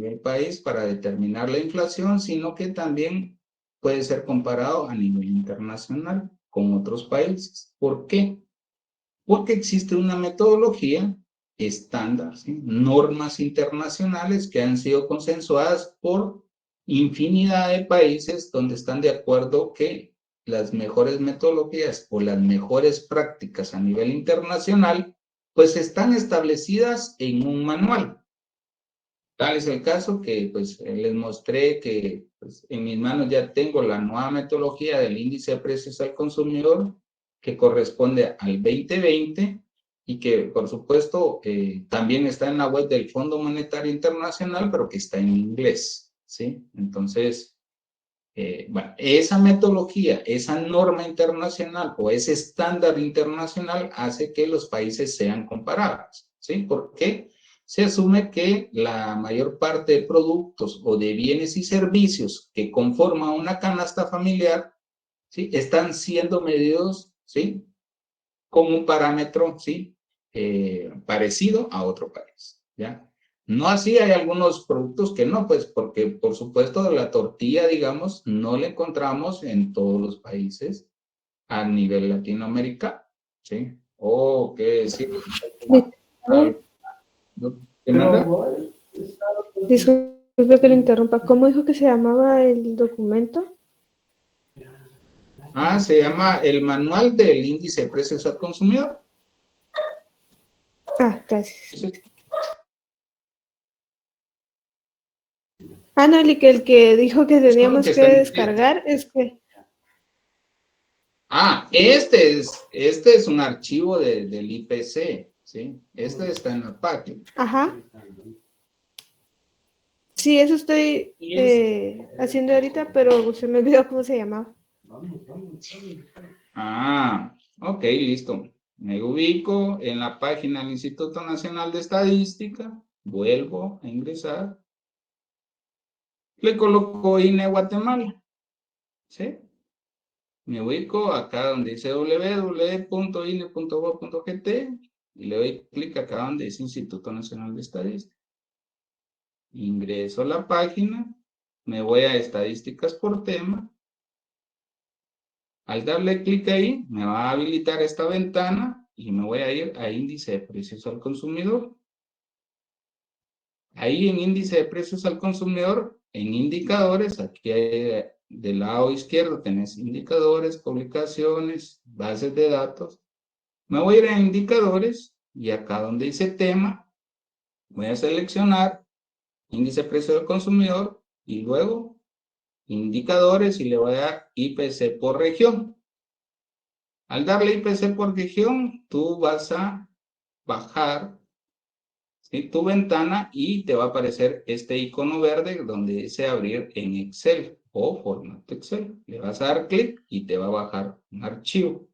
nivel país para determinar la inflación, sino que también puede ser comparado a nivel internacional con otros países. ¿Por qué? Porque existe una metodología estándar, ¿sí? Normas internacionales que han sido consensuadas por infinidad de países donde están de acuerdo que las mejores metodologías o las mejores prácticas a nivel internacional pues están establecidas en un manual. Tal es el caso que pues les mostré que pues, en mis manos ya tengo la nueva metodología del índice de precios al consumidor que corresponde al 2020 y que por supuesto también está en la web del Fondo Monetario Internacional, pero que está en inglés, ¿sí? Entonces, bueno, esa metodología, esa norma internacional o ese estándar internacional hace que los países sean comparables, ¿sí? ¿Por qué? Se asume que la mayor parte de productos o de bienes y servicios que conforman una canasta familiar, ¿sí? Están siendo medidos, ¿sí? Con un parámetro, ¿sí? Parecido a otro país, ¿ya? No así hay algunos productos que no, pues porque por supuesto la tortilla, digamos, no la encontramos en todos los países a nivel latinoamericano, ¿sí? O qué decir, ¿qué manda? Disculpe que lo interrumpa. ¿Cómo dijo que se llamaba el documento? Se llama el Manual del Índice de Precios al Consumidor. Gracias. No, el que dijo que teníamos que descargar es que... Este es un archivo del IPC, ¿sí? Este está en la página. Ajá. Sí, eso estoy haciendo ahorita, pero se me olvidó cómo se llamaba. Ok, listo. Me ubico en la página del Instituto Nacional de Estadística, vuelvo a ingresar, le coloco INE Guatemala, ¿sí? Me ubico acá donde dice www.ine.gov.gt y le doy clic acá donde dice Instituto Nacional de Estadística. Ingreso a la página, me voy a estadísticas por tema. Al darle clic ahí, me va a habilitar esta ventana y me voy a ir a índice de precios al consumidor. Ahí en índice de precios al consumidor, en indicadores, aquí hay, del lado izquierdo tenés indicadores, publicaciones, bases de datos. Me voy a ir a indicadores y acá donde dice tema, voy a seleccionar índice de precios al consumidor y luego indicadores y le voy a dar IPC por región. Al darle IPC por región, tú vas a bajar, ¿sí?, tu ventana y te va a aparecer este icono verde donde dice abrir en Excel o formato Excel. Le vas a dar clic y te va a bajar un archivo.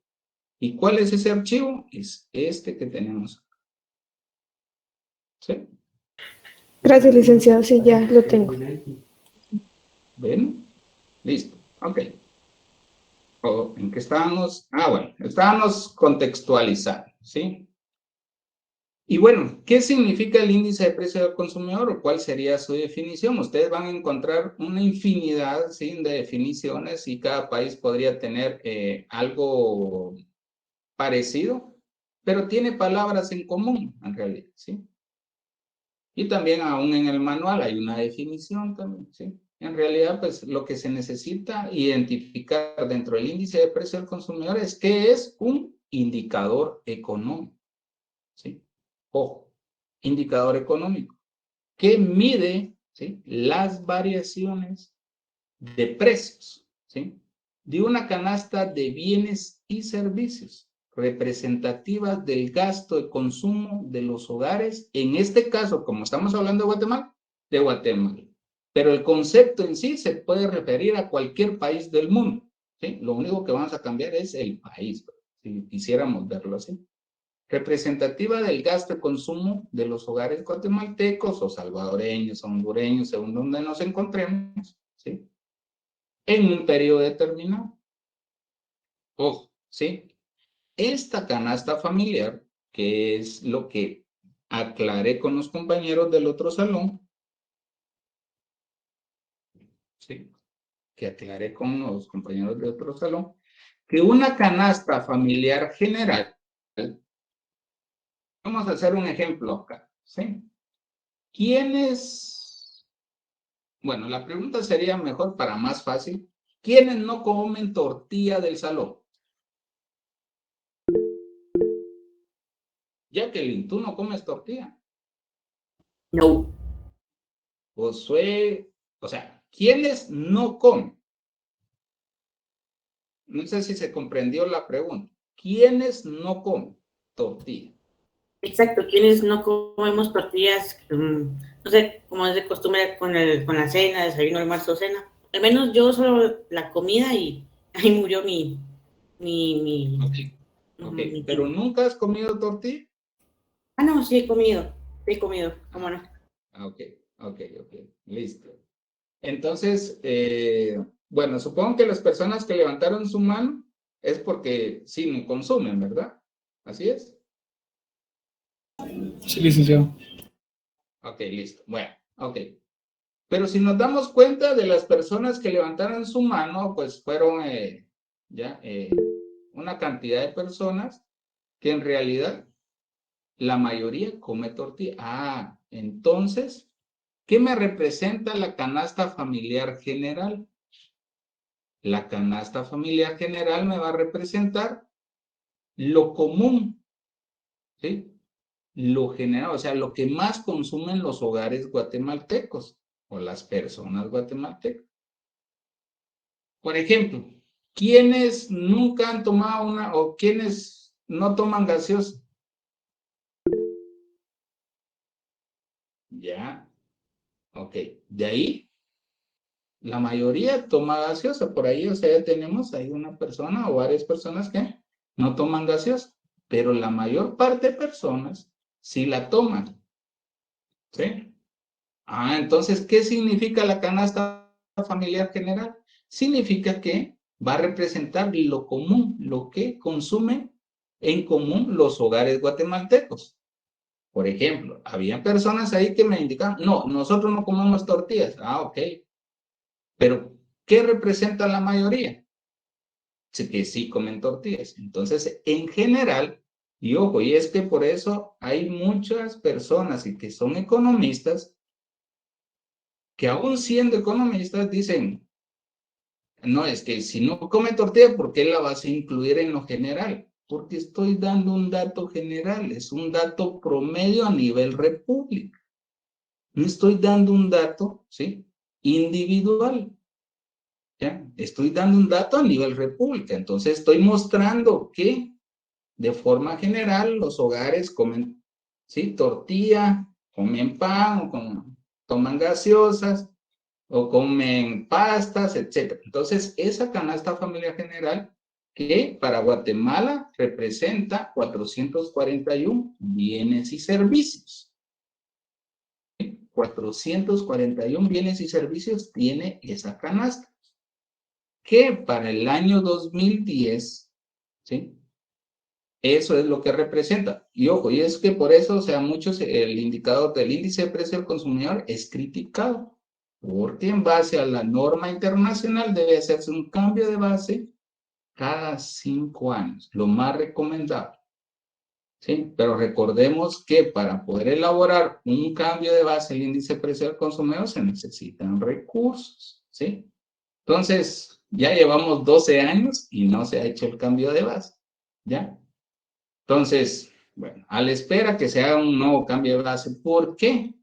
¿Y cuál es ese archivo? Es este que tenemos acá. ¿Sí? Gracias, licenciado. Sí, ya lo tengo. ¿Ven? Listo. Ok. ¿En qué estábamos? Bueno, estábamos contextualizando, ¿sí? Y bueno, ¿qué significa el índice de precio del consumidor o cuál sería su definición? Ustedes van a encontrar una infinidad, ¿sí?, de definiciones y cada país podría tener algo parecido, pero tiene palabras en común en realidad, ¿sí? Y también aún en el manual hay una definición también, ¿sí? En realidad, pues lo que se necesita identificar dentro del índice de precio del consumidor es que es un indicador económico, ¿sí? Ojo, indicador económico que mide, ¿sí?, las variaciones de precios, ¿sí?, de una canasta de bienes y servicios representativas del gasto de consumo de los hogares, en este caso, como estamos hablando de Guatemala. Pero el concepto en sí se puede referir a cualquier país del mundo, ¿sí? Lo único que vamos a cambiar es el país, si quisiéramos verlo así. Representativa del gasto y consumo de los hogares guatemaltecos o salvadoreños o hondureños, según donde nos encontremos, ¿sí?, en un periodo determinado. Ojo, ¿sí? Esta canasta familiar, que es lo que aclaré con los compañeros del otro salón, ¿sí? Que aclaré con los compañeros de otro salón, que una canasta familiar general, vamos a hacer un ejemplo acá, ¿sí? ¿Quiénes? Bueno, la pregunta sería mejor para más fácil. ¿Quiénes no comen tortilla del salón? Jacqueline, ¿tú no comes tortilla? No. Josué, o sea, ¿quiénes no comen? No sé si se comprendió la pregunta. ¿Quiénes no comen tortilla? Exacto, quienes no comemos tortillas, no sé, como es de costumbre con la cena, desayuno, almuerzo, cena. Al menos yo solo la comida y ahí murió Ok, mi pero tiempo. ¿nunca has comido tortilla? Ah, no, sí he comido, ¿cómo no? Ok, ok, listo. Entonces, bueno, supongo que las personas que levantaron su mano es porque sí no consumen, ¿verdad? ¿Así es? Sí, licenciado. Ok, listo. Bueno, ok. Pero si nos damos cuenta de las personas que levantaron su mano, pues fueron una cantidad de personas que en realidad la mayoría come tortilla. Ah, entonces, ¿qué me representa la canasta familiar general? La canasta familiar general me va a representar lo común, ¿sí? Lo general, o sea, lo que más consumen los hogares guatemaltecos o las personas guatemaltecas. Por ejemplo, ¿quiénes nunca han tomado una o quiénes no toman gaseosa? Ya, ok. De ahí, la mayoría toma gaseosa. Por ahí, o sea, ya tenemos ahí una persona o varias personas que no toman gaseosa. Pero la mayor parte de personas sí la toman. ¿Sí? Ah, entonces, ¿qué significa la canasta familiar general? Significa que va a representar lo común, lo que consumen en común los hogares guatemaltecos. Por ejemplo, había personas ahí que me indicaban, no, nosotros no comemos tortillas. Ah, ok. Pero, ¿qué representa la mayoría? Sí, que sí comen tortillas. Entonces, en general, y ojo, y es que por eso hay muchas personas y que son economistas que aún siendo economistas dicen, no, es que si no come tortilla, ¿por qué la vas a incluir en lo general? Porque estoy dando un dato general, es un dato promedio a nivel república. No estoy dando un dato, ¿sí? Individual. ¿Ya? Estoy dando un dato a nivel república. Entonces estoy mostrando que de forma general los hogares comen, ¿sí? Tortilla, comen pan o toman gaseosas, o comen pastas, etc. Entonces, esa canasta familiar general que para Guatemala representa 441 bienes y servicios. 441 bienes y servicios tiene esa canasta, que para el año 2010, ¿sí? Eso es lo que representa. Y ojo, y es que por eso, o sea, muchos, el indicador del índice de precio del consumidor es criticado, porque en base a la norma internacional debe hacerse un cambio de base cada 5 años, lo más recomendable. ¿Sí? Pero recordemos que para poder elaborar un cambio de base del índice de precio del consumidor se necesitan recursos. ¿Sí? Entonces, ya llevamos 12 años y no se ha hecho el cambio de base. ¿Ya? Entonces, bueno, a la espera que se haga un nuevo cambio de base. ¿Por qué?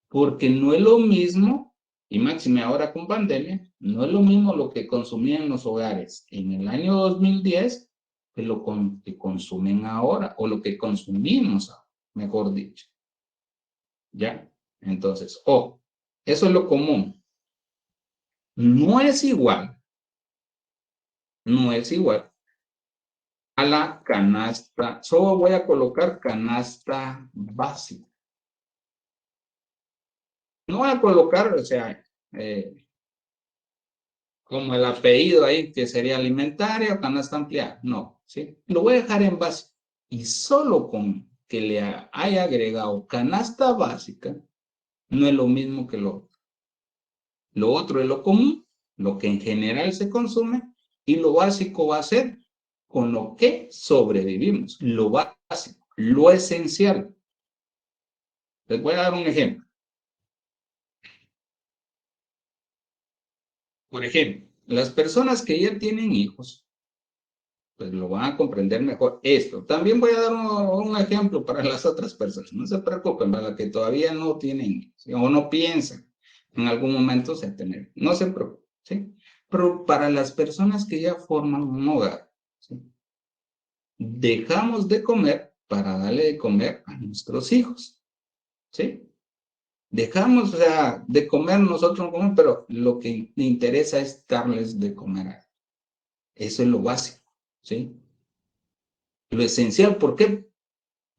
Porque no es lo mismo, y máxime ahora con pandemia, no es lo mismo lo que consumían los hogares en el año 2010 que lo que consumen ahora, o lo que consumimos ahora, mejor dicho. ¿Ya? Entonces, eso es lo común. No es igual, no es igual a la canasta, solo voy a colocar canasta básica. No voy a colocar, o sea, como el apellido ahí, que sería alimentaria o canasta ampliada. No, ¿sí? Lo voy a dejar en base. Y solo con que le haya agregado canasta básica, no es lo mismo que lo otro. Lo otro es lo común, lo que en general se consume, y lo básico va a ser con lo que sobrevivimos, lo básico, lo esencial. Les voy a dar un ejemplo. Por ejemplo, las personas que ya tienen hijos, pues lo van a comprender mejor esto. También voy a dar un ejemplo para las otras personas. No se preocupen, para las que todavía no tienen hijos, ¿sí? O no piensan en algún momento se tener. No se preocupen, ¿sí? Pero para las personas que ya forman un hogar, ¿sí? Dejamos de comer para darle de comer a nuestros hijos, ¿sí? Dejamos, o sea, de comer nosotros, pero lo que me interesa es darles de comer a ellos. Eso es lo básico, ¿sí? Lo esencial, ¿por qué?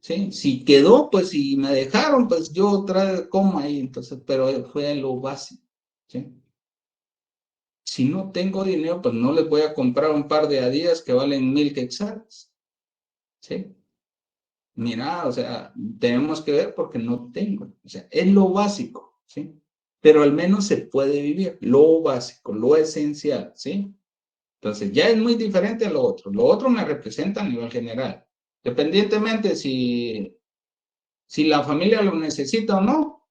¿Sí? Si quedó, pues si me dejaron, pues yo otra vez como ahí, entonces, pero fue lo básico, ¿sí? Si no tengo dinero, pues no les voy a comprar un par de Adidas que valen 1000 quetzales, ¿sí? Mira, o sea, tenemos que ver porque no tengo, o sea, es lo básico, ¿sí? Pero al menos se puede vivir, lo básico, lo esencial, ¿sí? Entonces ya es muy diferente a lo otro me representa a nivel general, dependientemente si la familia lo necesita o no,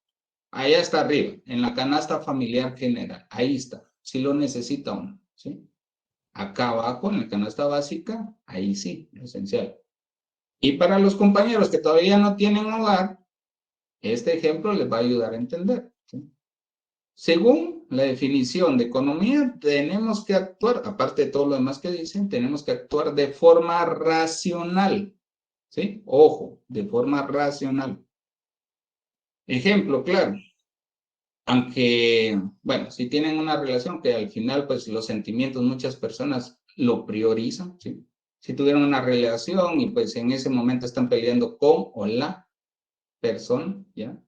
allá está arriba, en la canasta familiar general, ahí está, si lo necesita o no, ¿sí? Acá abajo, en la canasta básica, ahí sí, lo esencial. Y para los compañeros que todavía no tienen hogar, este ejemplo les va a ayudar a entender, ¿sí? Según la definición de economía, tenemos que actuar, aparte de todo lo demás que dicen, tenemos que actuar de forma racional, ¿sí? Ojo, de forma racional. Ejemplo, claro. Aunque, bueno, si tienen una relación que al final, pues los sentimientos, muchas personas lo priorizan, ¿sí? Si tuvieron una relación y pues en ese momento están peleando con o la persona, ¿ya?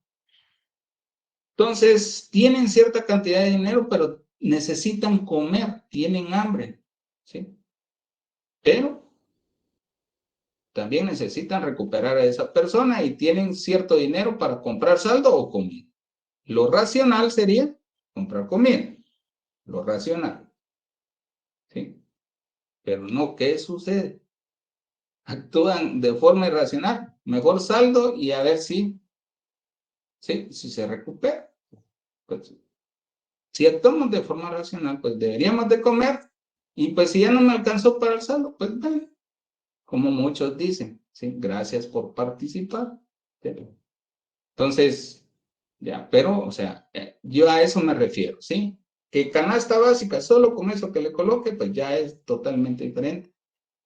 Entonces, tienen cierta cantidad de dinero, pero necesitan comer, tienen hambre, ¿sí? Pero también necesitan recuperar a esa persona y tienen cierto dinero para comprar saldo o comida. Lo racional sería comprar comida, lo racional, ¿sí? Pero no, ¿qué sucede? Actúan de forma irracional, mejor saldo y a ver si se recupera. Pues, si actuamos de forma racional, pues deberíamos de comer y pues si ya no me alcanzó para el saldo, pues bueno, como muchos dicen, ¿sí? Gracias por participar. ¿Sí? Entonces, ya, pero, o sea, yo a eso me refiero, ¿sí? Que canasta básica, solo con eso que le coloque, pues ya es totalmente diferente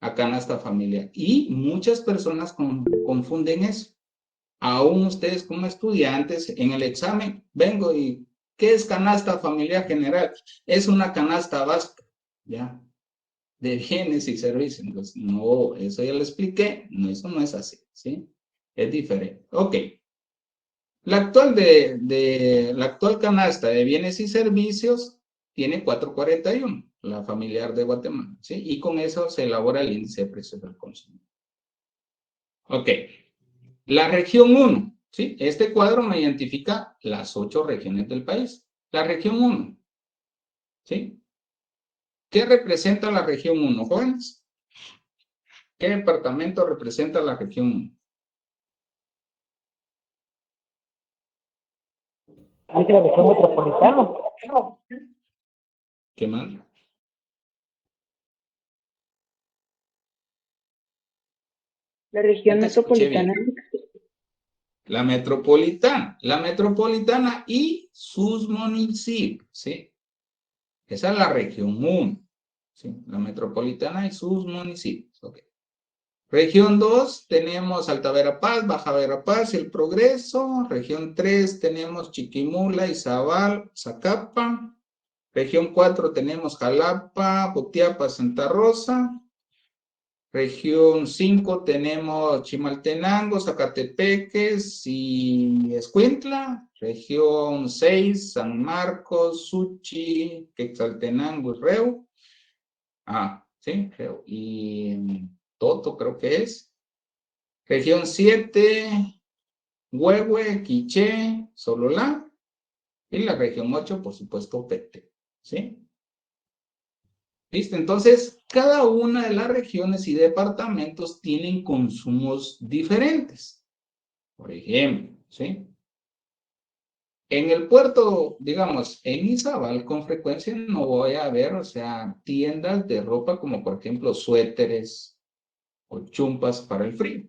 a canasta familiar. Y muchas personas confunden eso. Aún ustedes como estudiantes, en el examen, vengo y, ¿qué es canasta familiar general? Es una canasta básica, ¿ya? De bienes y servicios. Entonces, no, eso ya lo expliqué, no, eso no es así, ¿sí? Es diferente. Ok. La actual canasta de bienes y servicios tiene 441, la familiar de Guatemala, ¿sí? Y con eso se elabora el índice de precios del consumidor. Ok. La región 1, ¿sí? Este cuadro me identifica las 8 regiones del país. La región 1, ¿sí? ¿Qué representa la región 1, jóvenes? ¿Qué departamento representa la región 1? Es la región metropolitana. ¿Qué más? La región No te escuché metropolitana. bien. La metropolitana y sus municipios, ¿sí? Esa es la región 1, ¿sí? La metropolitana y sus municipios, ok. Región 2 tenemos Alta Verapaz, Baja Verapaz y El Progreso. Región 3 tenemos Chiquimula, Izabal, Zacapa. Región 4 tenemos Jalapa, Jutiapa, Santa Rosa. Región 5 tenemos Chimaltenango, Zacatepeques y Escuintla. Región 6, San Marcos, Suchi, Quetzaltenango y Reu. Sí, Reu. Y Toto creo que es. Región 7, Huehue, Quiché, Sololá. Y la región 8, por supuesto, Petén. ¿Sí? ¿Listo? Entonces, cada una de las regiones y departamentos tienen consumos diferentes. Por ejemplo, ¿sí? En el puerto, digamos, en Izabal, con frecuencia no voy a ver, o sea, tiendas de ropa como, por ejemplo, suéteres o chumpas para el frío.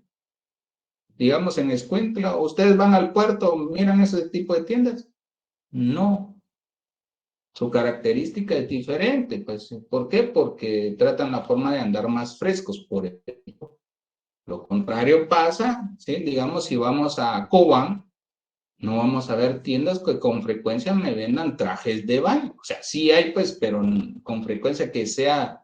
Digamos, en Escuintla, ¿ustedes van al puerto, miran ese tipo de tiendas? No. Su característica es diferente, pues, ¿por qué? Porque tratan la forma de andar más frescos, por ejemplo. Lo contrario pasa, ¿sí? Digamos, si vamos a Cobán, no vamos a ver tiendas que con frecuencia me vendan trajes de baño. O sea, sí hay, pues, pero con frecuencia que sea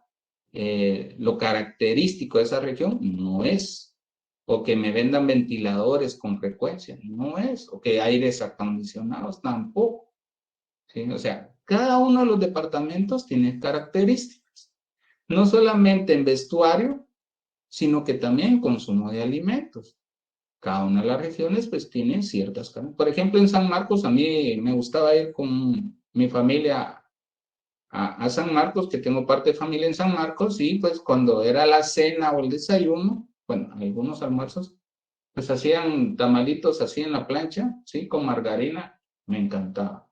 lo característico de esa región, no es. O que me vendan ventiladores con frecuencia, no es. O que aires acondicionados, tampoco. ¿Sí? O sea, cada uno de los departamentos tiene características. No solamente en vestuario, sino que también en consumo de alimentos. Cada una de las regiones pues tiene ciertas características. Por ejemplo, en San Marcos a mí me gustaba ir con mi familia a San Marcos, que tengo parte de familia en San Marcos, y pues cuando era la cena o el desayuno, bueno, algunos almuerzos, pues hacían tamalitos así en la plancha, ¿sí? Con margarina, me encantaba.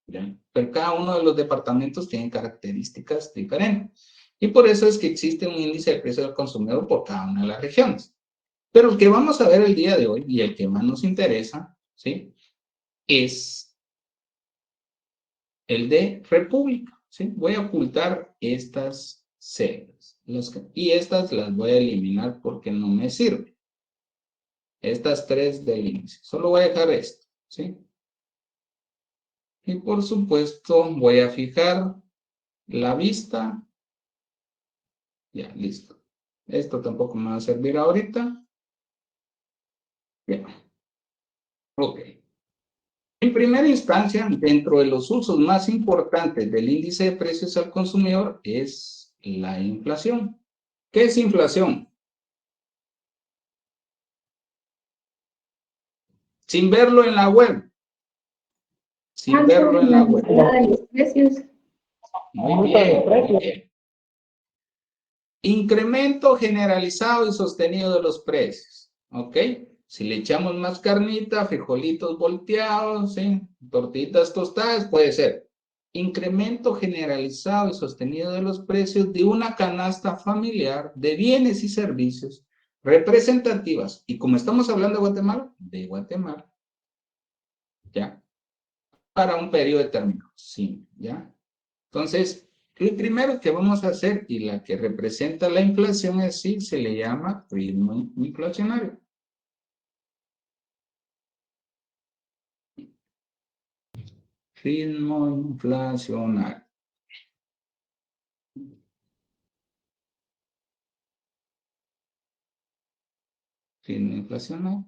¿Ya? Pero cada uno de los departamentos tiene características diferentes. Y por eso es que existe un índice de precio del consumidor por cada una de las regiones. Pero el que vamos a ver el día de hoy, y el que más nos interesa, ¿sí? Es el de República, ¿sí? Voy a ocultar estas celdas. Y estas las voy a eliminar porque no me sirven. Estas tres del índice. Solo voy a dejar esto, ¿sí? Y por supuesto voy a fijar la vista. Ya, listo. Esto tampoco me va a servir ahorita. Bien. Ok. En primera instancia, dentro de los usos más importantes del índice de precios al consumidor es la inflación. ¿Qué es inflación? Sin verlo en la web. Sin verlo en la web. Muy bien, muy bien. Incremento generalizado y sostenido de los precios. ¿Ok? Si le echamos más carnita, frijolitos volteados, ¿sí? Tortitas tostadas, puede ser. Incremento generalizado y sostenido de los precios de una canasta familiar de bienes y servicios representativas. Y como estamos hablando de Guatemala, ¿ya? Para un periodo determinado, sí, ¿ya? Entonces, lo primero que vamos a hacer y la que representa la inflación es sí, se le llama ritmo inflacionario. Ritmo inflacionario. Ritmo inflacionario.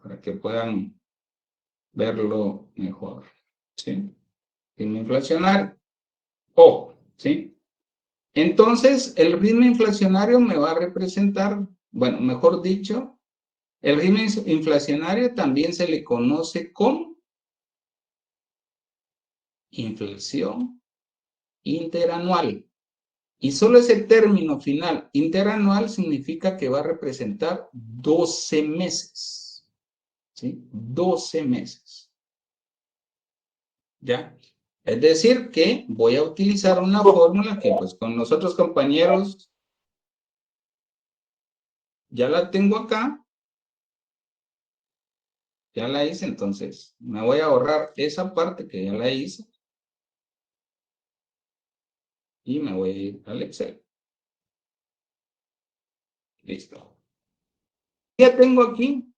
Para que puedan verlo mejor. ¿Sí? Ritmo inflacionario. Ojo, ¿sí? Entonces, el ritmo inflacionario me va a representar, bueno, mejor dicho, el ritmo inflacionario también se le conoce como inflación interanual. Y solo ese término final, interanual, significa que va a representar 12 meses. ¿Sí? 12 meses. ¿Ya? Es decir, que voy a utilizar una fórmula que pues con los otros compañeros ya la tengo acá. Ya la hice, entonces me voy a ahorrar esa parte que ya la hice. Y me voy a ir al Excel. Listo. Ya tengo aquí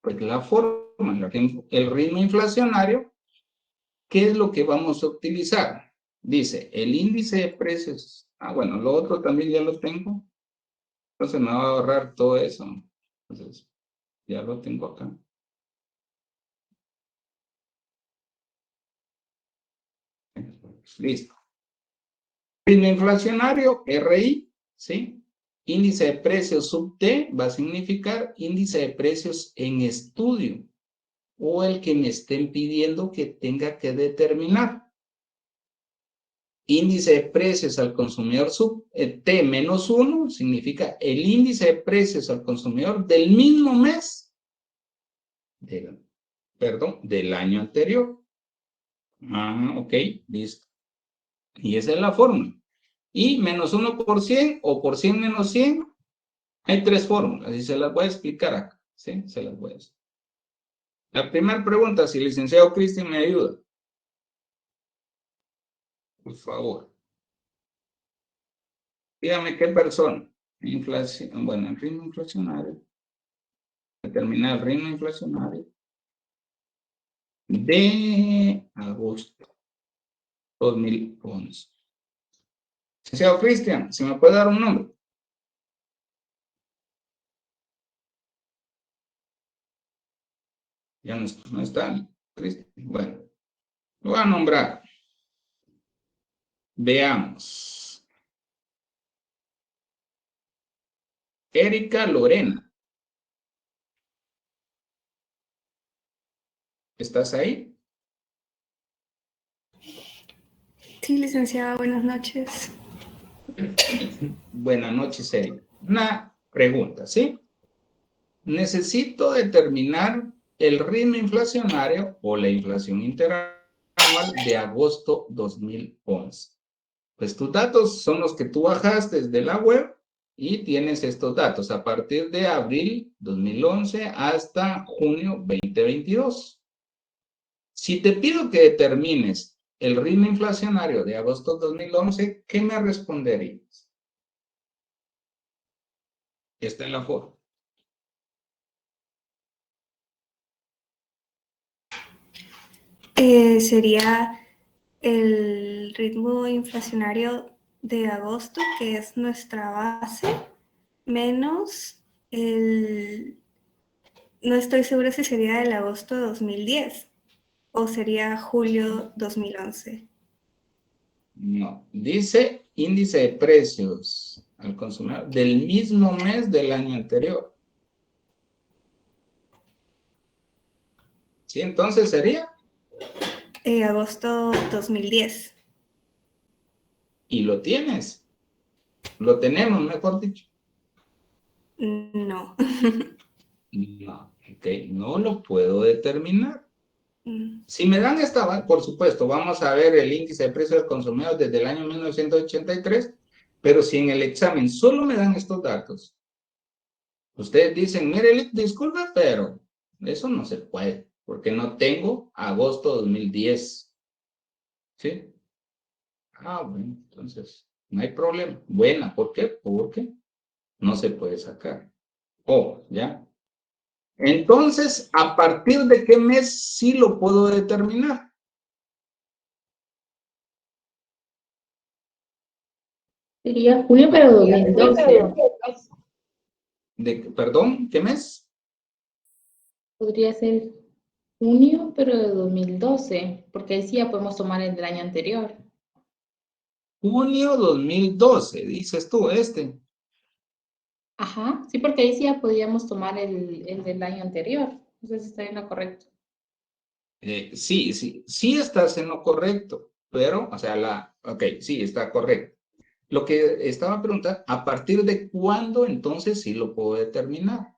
pues la forma, el ritmo inflacionario. ¿Qué es lo que vamos a utilizar? Dice, el índice de precios. Ah, bueno, lo otro también ya lo tengo. Entonces me va a ahorrar todo eso. Entonces, ya lo tengo acá. Listo. Ritmo inflacionario, RI, ¿sí? Índice de precios sub T va a significar índice de precios en estudio o el que me estén pidiendo que tenga que determinar. Índice de precios al consumidor T-1 significa el índice de precios al consumidor del mismo mes, del año anterior. Ok, listo. Y esa es la fórmula. Y menos 1 por 100 o por 100 menos 100, hay 3 fórmulas y se las voy a explicar acá. ¿Sí? Se las voy a explicar. La primera pregunta, si el licenciado Cristian me ayuda. Por favor. Dígame qué persona. Inflación, bueno, el ritmo inflacionario. Determinar el ritmo inflacionario de agosto 2011. Licenciado Cristian, ¿se me puede dar un nombre? Ya no está, Cristian. Bueno, lo voy a nombrar. Veamos. Erika Lorena. ¿Estás ahí? Sí, licenciada, buenas noches. Buenas noches, Erika. Una pregunta, ¿sí? Necesito determinar el ritmo inflacionario o la inflación interanual de agosto 2011. Pues tus datos son los que tú bajaste desde la web y tienes estos datos a partir de abril 2011 hasta junio 2022. Si te pido que determines el ritmo inflacionario de agosto 2011, ¿qué me responderías? Está en la forma. Sería el ritmo inflacionario de agosto, que es nuestra base, menos el... No estoy segura si sería el agosto de 2010 o sería julio 2011. No, dice índice de precios al consumidor del mismo mes del año anterior. ¿Sí? Entonces sería. Agosto 2010. Y lo tienes. Lo tenemos, mejor dicho. No. No, ok, no lo puedo determinar. Si me dan esta, por supuesto, vamos a ver el índice de precios del consumidor desde el año 1983, pero si en el examen solo me dan estos datos, ustedes dicen, mire, disculpe, pero eso no se puede, porque no tengo agosto 2010. ¿Sí? Bueno, entonces, no hay problema. Buena, ¿por qué? Porque no se puede sacar. ¿Ya? Entonces, ¿a partir de qué mes sí lo puedo determinar? Sería junio, pero 2012. Perdón, ¿qué mes? Podría ser junio, pero de 2012, porque ahí sí ya podemos tomar el del año anterior. Junio 2012, dices tú, Ajá, sí, porque ahí sí ya podíamos tomar el del año anterior. No sé si está en lo correcto. Sí estás en lo correcto, pero, o sea, ok, sí, está correcto. Lo que estaba preguntando, ¿a partir de cuándo entonces sí lo puedo determinar?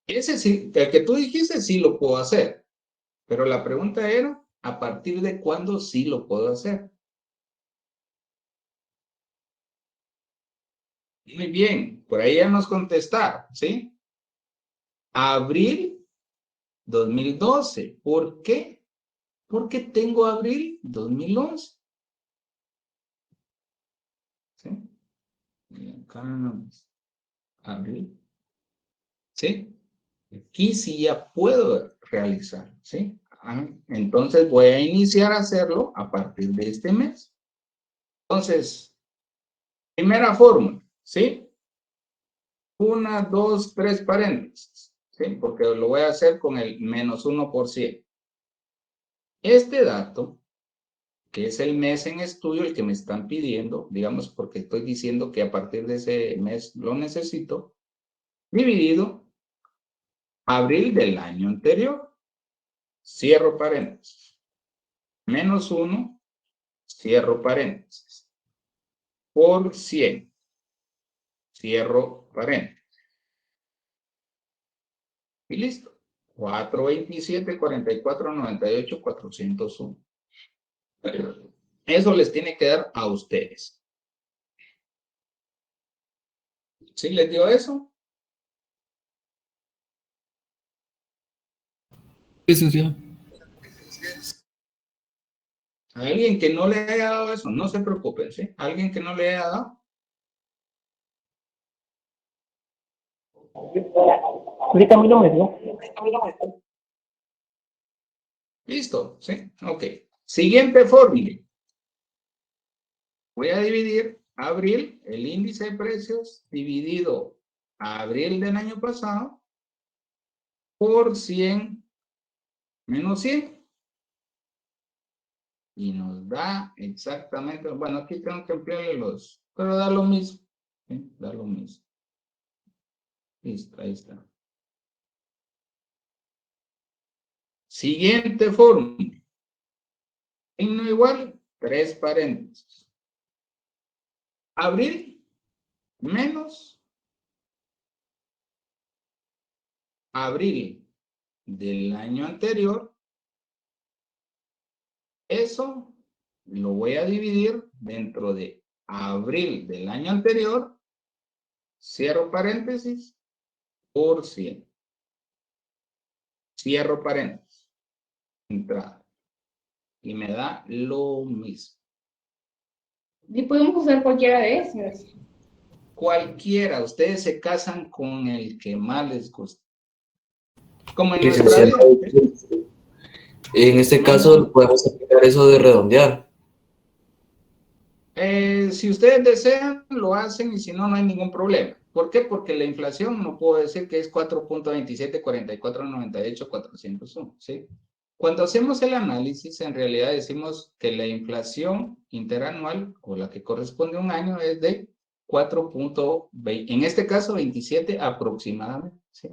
Ese sí, el que tú dijiste sí lo puedo hacer, pero la pregunta era, ¿a partir de cuándo sí lo puedo hacer? Muy bien, por ahí ya nos contestaron, ¿sí? Abril 2012. ¿Por qué? Porque tengo abril 2011. ¿Sí? Y acá, abril. ¿Sí? Aquí sí ya puedo realizar, ¿sí? Entonces voy a iniciar a hacerlo a partir de este mes. Entonces, primera fórmula, ¿sí? 1, 2, 3 paréntesis, ¿sí? Porque lo voy a hacer con el menos 1%. Este dato, que es el mes en estudio, el que me están pidiendo, digamos, porque estoy diciendo que a partir de ese mes lo necesito, dividido abril del año anterior, cierro paréntesis, menos 1, cierro paréntesis, por 100, cierro paréntesis. Y listo. 427, 44, 98, 401. Eso les tiene que dar a ustedes. ¿Sí les dio eso? Licenciado. A alguien que no le haya dado eso, no se preocupen, ¿sí? Alguien que no le haya dado. Ahorita a mí no me dio. Listo, ¿sí? Ok. Siguiente fórmula. Voy a dividir abril, el índice de precios, dividido a abril del año pasado, por 100 menos 100. Y nos da exactamente, bueno, aquí tengo que emplearle los, pero da lo mismo, ¿sí? Da lo mismo. Listo, ahí está. Siguiente fórmula. Signo igual, 3 paréntesis. Abril menos abril del año anterior. Eso lo voy a dividir dentro de abril del año anterior, cierro paréntesis, por 100. Cierro paréntesis, entrada. Y me da lo mismo. Y podemos usar cualquiera de esos. Cualquiera, ustedes se casan con el que más les guste. Como en nuestra vida. Licenciado, en este caso podemos aplicar eso de redondear. Si ustedes desean, lo hacen y si no, no hay ningún problema. ¿Por qué? Porque la inflación no puedo decir que es 4.27, 44, 98, 401, ¿sí? Cuando hacemos el análisis, en realidad decimos que la inflación interanual, o la que corresponde a un año, es de 4.20, en este caso 27 aproximadamente, ¿sí?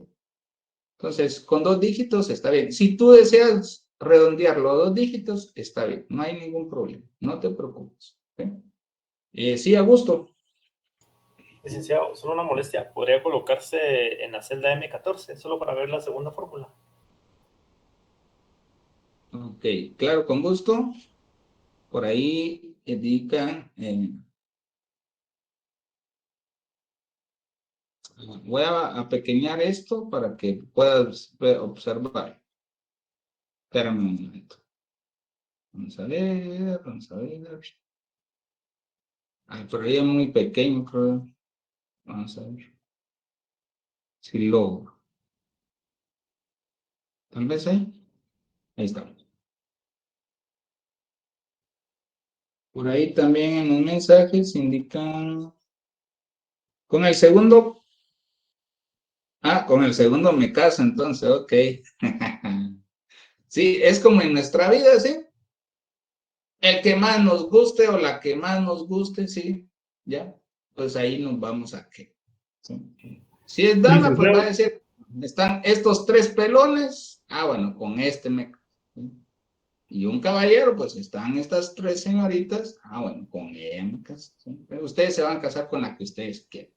Entonces, con 2 dígitos está bien. Si tú deseas redondearlo a 2 dígitos, está bien, no hay ningún problema, no te preocupes, ¿sí? Sí, a gusto. Licenciado, solo una molestia. ¿Podría colocarse en la celda M14 solo para ver la segunda fórmula? Ok, claro, con gusto. Por ahí indica, voy a apequeñar esto para que puedas observar. Espérame un momento. Vamos a ver, vamos a ver. Ah, por ahí es muy pequeño, creo. Vamos a ver. Si logro. Tal vez ahí. Ahí está. Por ahí también en un mensaje se indican. Con el segundo. Ah, con el segundo me caso, entonces, ok. Sí, es como en nuestra vida, ¿sí? El que más nos guste o la que más nos guste, sí, ya, pues ahí nos vamos a qué. ¿Sí? Si es dama, pues va a decir, están estos 3 pelones, ah, bueno, con este me... ¿sí? Y un caballero, pues están estas 3 señoritas, ah, bueno, con ella me caso. ¿Sí? Pero ustedes se van a casar con la que ustedes quieran.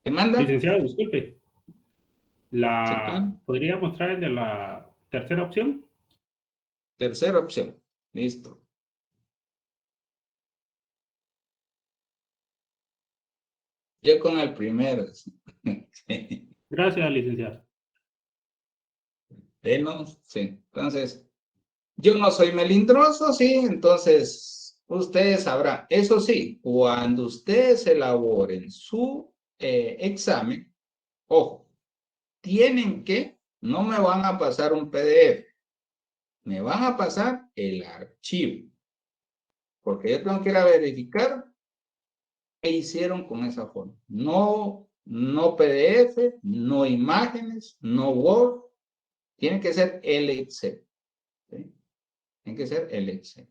¿Qué manda? Licenciado, disculpe. ¿Sí, claro? ¿Podría mostrar el de la tercera opción? Tercera opción, listo. Yo con el primero. Gracias, licenciado. Sí, entonces, yo no soy melindroso, sí, entonces ustedes sabrán. Eso sí, cuando ustedes elaboren su examen, ojo, tienen que, no me van a pasar un PDF, me van a pasar el archivo, porque yo tengo que ir a verificar qué hicieron con esa forma. No, no PDF, no imágenes, no Word, tiene que ser el Excel. ¿Sí? Tiene que ser el Excel.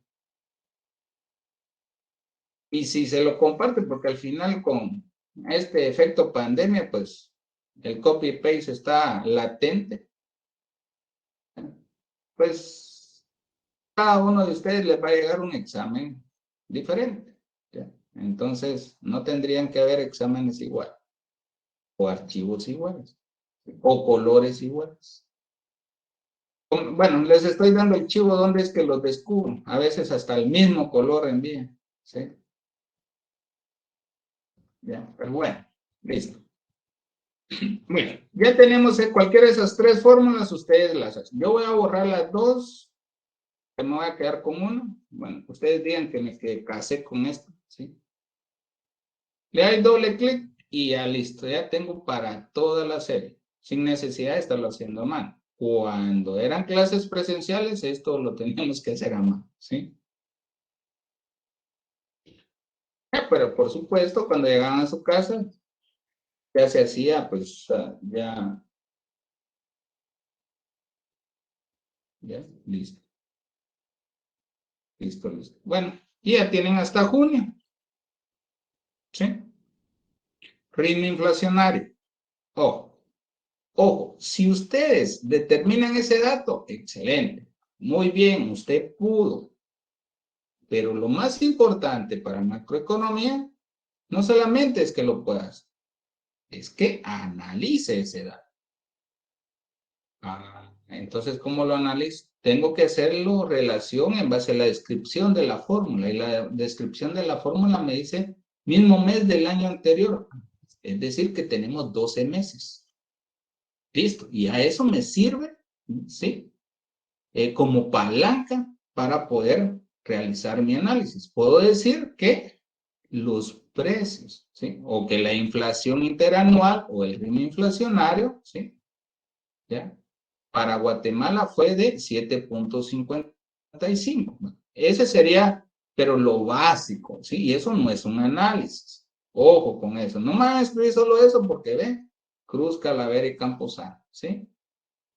Y si se lo comparten, porque al final con este efecto pandemia, pues el copy-paste está latente, pues cada uno de ustedes les va a llegar un examen diferente. ¿Ya? Entonces, no tendrían que haber exámenes iguales, o archivos iguales, o colores iguales. Bueno, les estoy dando el chivo donde es que los descubro. A veces hasta el mismo color envían. ¿Sí? Ya, pero bueno, listo. Bueno, ya tenemos cualquiera de esas tres fórmulas, ustedes las hacen. Yo voy a borrar las dos, que me voy a quedar con una. Bueno, ustedes digan que me casé con esto, ¿sí? Le doy doble clic y ya listo, ya tengo para toda la serie, sin necesidad de estarlo haciendo a mano. Cuando eran clases presenciales, esto lo teníamos que hacer a mano, ¿sí? Pero por supuesto, cuando llegaban a su casa, ya se hacía, pues, ya, listo. Listo. Bueno, y ya tienen hasta junio, ¿sí? Ritmo inflacionario. Ojo, si ustedes determinan ese dato, excelente, muy bien, usted pudo. Pero lo más importante para macroeconomía no solamente es que lo puedas, es que analice ese dato. Entonces, ¿cómo lo analizo? Tengo que hacerlo relación en base a la descripción de la fórmula. Y la descripción de la fórmula me dice mismo mes del año anterior. Es decir, que tenemos 12 meses. Listo. Y a eso me sirve, ¿sí? Como palanca para poder realizar mi análisis. Puedo decir que los precios, ¿sí? O que la inflación interanual o el ritmo inflacionario, ¿sí? ¿Ya? Para Guatemala fue de 7.55. Ese sería, pero lo básico, ¿sí? Y eso no es un análisis. Ojo con eso. No me van a escribir solo eso porque ve, Cruz, Calavera y Camposano, ¿sí?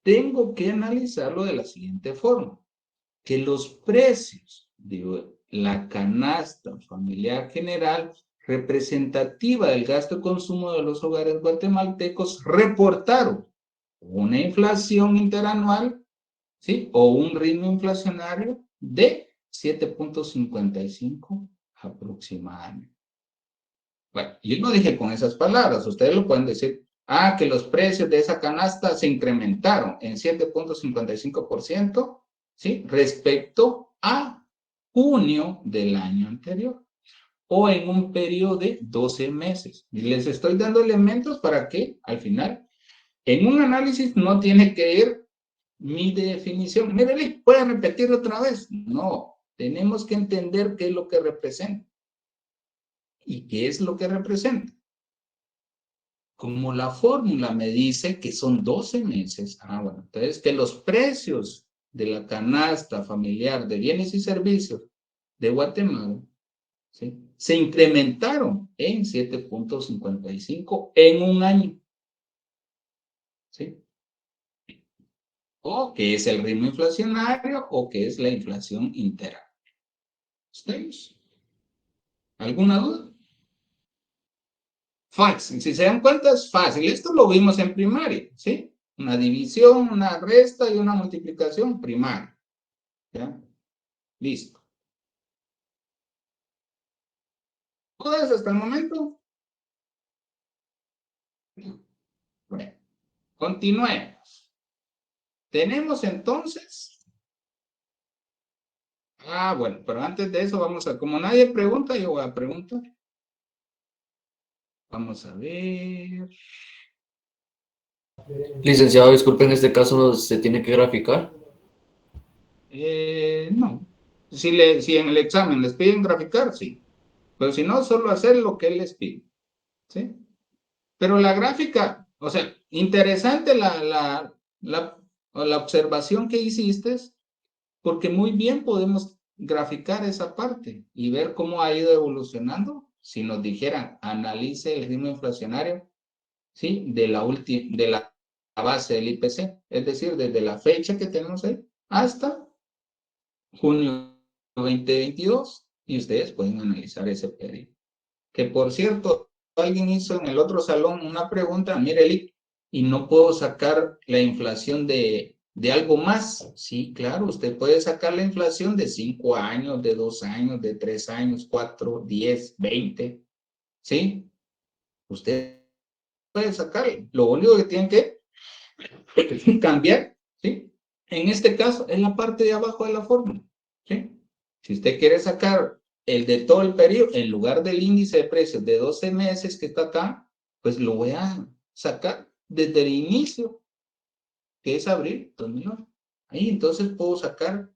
Tengo que analizarlo de la siguiente forma. Que los precios de la canasta familiar general representativa del gasto de consumo de los hogares guatemaltecos reportaron una inflación interanual, ¿sí? O un ritmo inflacionario de 7.55 aproximadamente. Bueno, yo no dije con esas palabras, ustedes lo pueden decir, que los precios de esa canasta se incrementaron en 7.55%, ¿sí? Respecto a junio del año anterior, o en un periodo de 12 meses. Y les estoy dando elementos para que, al final, en un análisis no tiene que ir mi definición. Mire, ¿puede repetir otra vez? No, tenemos que entender qué es lo que representa. ¿Y qué es lo que representa? Como la fórmula me dice que son 12 meses, bueno, entonces que los precios de la canasta familiar de bienes y servicios de Guatemala, ¿sí? Se incrementaron en 7.55 en un año, ¿sí? O que es el ritmo inflacionario o que es la inflación interanual. ¿Estamos? ¿Alguna duda? Fácil, si se dan cuenta es fácil. Esto lo vimos en primaria, ¿sí? Una división, una resta y una multiplicación primaria. ¿Ya? Listo. ¿Todas hasta el momento? Bueno, continuemos. Tenemos entonces... bueno, pero antes de eso vamos a... Como nadie pregunta, yo voy a preguntar. Vamos a ver... Licenciado, disculpe, en este caso se tiene que graficar. No. Si en el examen les piden graficar, sí. Pero si no, solo hacer lo que él les pide. ¿Sí? Pero la gráfica, o sea, interesante la observación que hiciste, porque muy bien podemos graficar esa parte y ver cómo ha ido evolucionando. Si nos dijeran, analice el ritmo inflacionario, ¿sí? De la base del IPC, es decir, desde la fecha que tenemos ahí hasta junio 2022, y ustedes pueden analizar ese periodo. Que por cierto, alguien hizo en el otro salón una pregunta, mire, y no puedo sacar la inflación de ¿De algo más? Sí, claro, usted puede sacar la inflación de 5 años, de 2 años, de 3 años, 4, 10, 20, ¿sí? Usted puede sacar. Lo único que tiene que cambiar, ¿sí? En este caso, es la parte de abajo de la fórmula, ¿sí? Si usted quiere sacar el de todo el periodo, en lugar del índice de precios de 12 meses que está acá, pues lo voy a sacar desde el inicio, que es abril 2009. Ahí entonces puedo sacar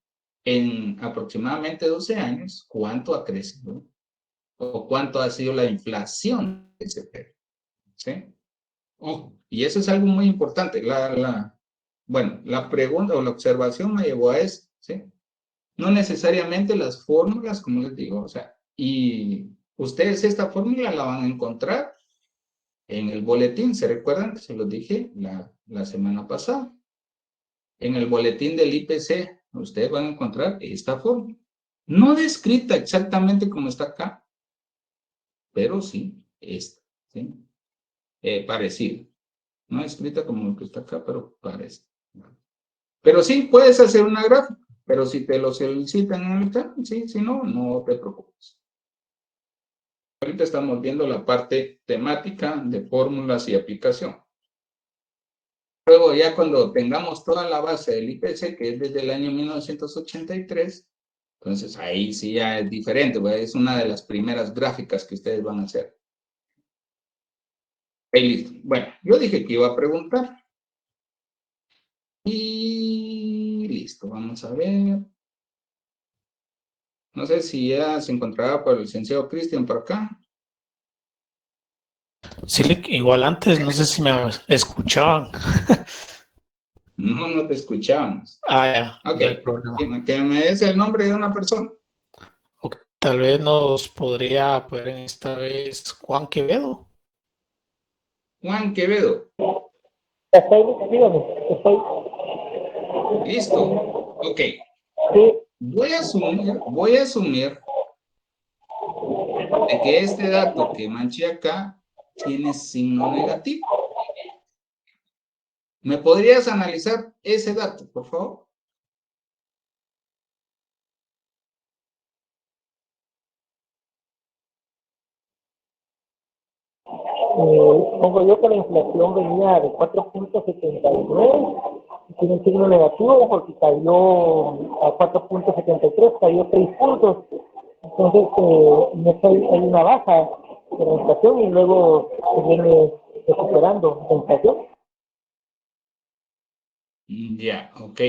en aproximadamente 12 años cuánto ha crecido o cuánto ha sido la inflación de ese periodo, ¿sí? Y eso es algo muy importante. Bueno, la pregunta o la observación me llevó a eso, ¿sí? No necesariamente las fórmulas, como les digo, o sea, y ustedes esta fórmula la van a encontrar en el boletín. ¿Se recuerdan que se los dije la semana pasada? En el boletín del IPC, ustedes van a encontrar esta fórmula. No descrita exactamente como está acá, pero sí, esta, ¿sí? Parecido. No escrita como lo que está acá, pero parece. Pero sí, puedes hacer una gráfica, pero si te lo solicitan en el examen, sí, si no, no te preocupes. Ahorita estamos viendo la parte temática de fórmulas y aplicación. Luego, ya cuando tengamos toda la base del IPC, que es desde el año 1983, entonces ahí sí ya es diferente, pues es una de las primeras gráficas que ustedes van a hacer. Ahí listo. Bueno, yo dije que iba a preguntar. Y listo, vamos a ver. No sé si ya se encontraba por el licenciado Cristian por acá. Sí, igual antes, no sé si me escuchaban. No, no te escuchábamos. Ya, Ok, no hay problema. que me des el nombre de una persona. O tal vez nos podría poner en esta vez Juan Quevedo. Juan Quevedo. Estoy, dígame, estoy, Listo. Ok. sí, Voy a asumir de que este dato que manché acá tiene signo negativo. ¿Me podrías analizar ese dato, por favor? pongo yo que la inflación venía de 4.79 y tiene un signo negativo porque cayó a 4.73, cayó 6 puntos. Entonces, en esto hay una baja de la inflación y luego se viene recuperando la inflación. Ya, ok.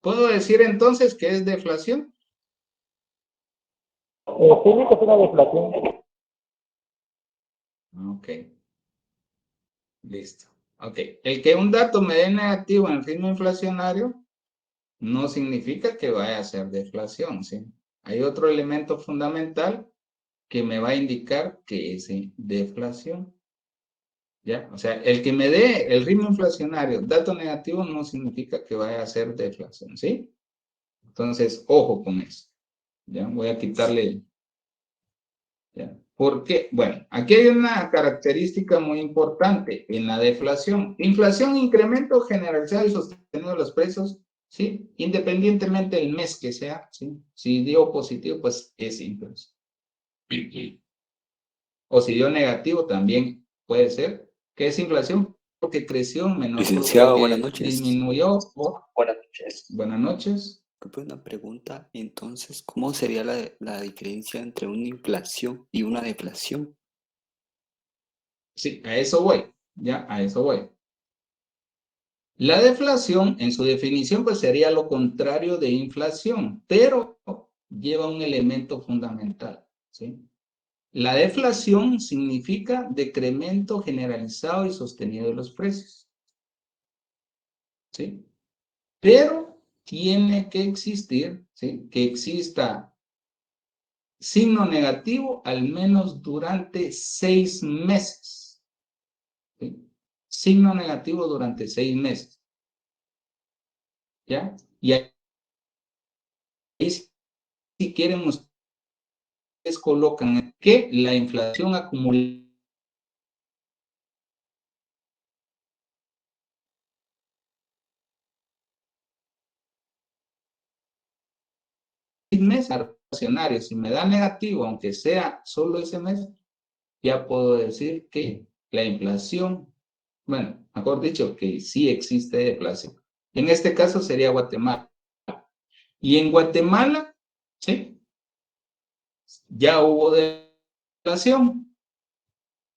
¿Puedo decir entonces que es deflación? Tiene que ser una deflación. Ok. Listo. Ok. El que un dato me dé negativo en el ritmo inflacionario no significa que vaya a ser deflación, ¿sí? Hay otro elemento fundamental que me va a indicar que es deflación. ¿Ya? O sea, el que me dé el ritmo inflacionario, dato negativo, no significa que vaya a ser deflación, ¿sí? Entonces, ojo con eso. ¿Ya? Voy a quitarle. ¿Ya? ¿Por qué? Bueno, aquí hay una característica muy importante en la deflación. Inflación, incremento generalizado y sostenido de los precios, ¿sí? Independientemente del mes que sea, ¿sí? Si dio positivo, pues es inflación. O si dio negativo, también puede ser que es inflación porque creció menor, Licenciado, buenas porque noches. disminuyó. Buenas noches. Buenas noches. Una pregunta, entonces, ¿cómo sería la diferencia entre una inflación y una deflación? Sí, a eso voy, ya, a eso voy. La deflación, en su definición, pues sería lo contrario de inflación, pero lleva un elemento fundamental, ¿sí? La deflación significa decremento generalizado y sostenido de los precios, ¿sí? Pero tiene que existir, ¿sí? Que exista signo negativo al menos durante 6 meses, ¿sí? Signo negativo durante 6 meses, ¿ya? Y ahí, si quieren, ustedes colocan que la inflación acumula mes inflacionario, si me da negativo, aunque sea solo ese mes, ya puedo decir que la inflación, bueno, mejor dicho, que sí existe deflación. En este caso sería Guatemala. Y en Guatemala, ¿sí? Ya hubo deflación,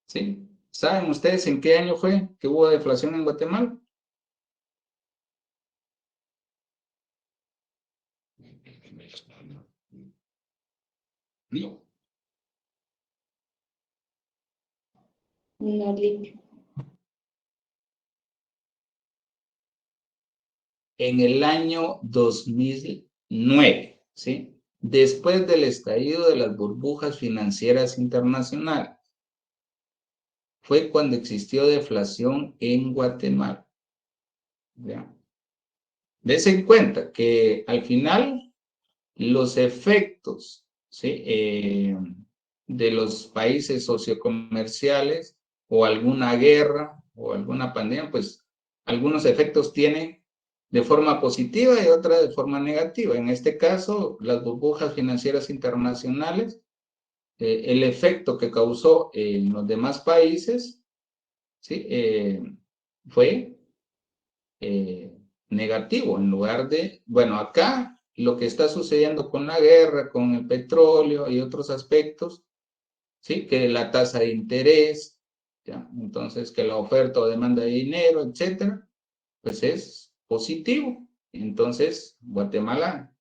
¿sí? ¿Saben ustedes en qué año fue que hubo deflación en Guatemala? No. No, limpio. En el año 2009, ¿sí? Después del estallido de las burbujas financieras internacionales, fue cuando existió deflación en Guatemala. ¿Ya? Dese en cuenta que al final los efectos, ¿sí? De los países sociocomerciales o alguna guerra o alguna pandemia, pues algunos efectos tienen de forma positiva y otra de forma negativa. En este caso, las burbujas financieras internacionales, el efecto que causó en los demás países, ¿sí? Fue negativo, en lugar de, bueno, acá lo que está sucediendo con la guerra, con el petróleo y otros aspectos, ¿sí? Que la tasa de interés, ¿ya? Entonces que la oferta o demanda de dinero, etcétera, pues es positivo. Entonces, Guatemala,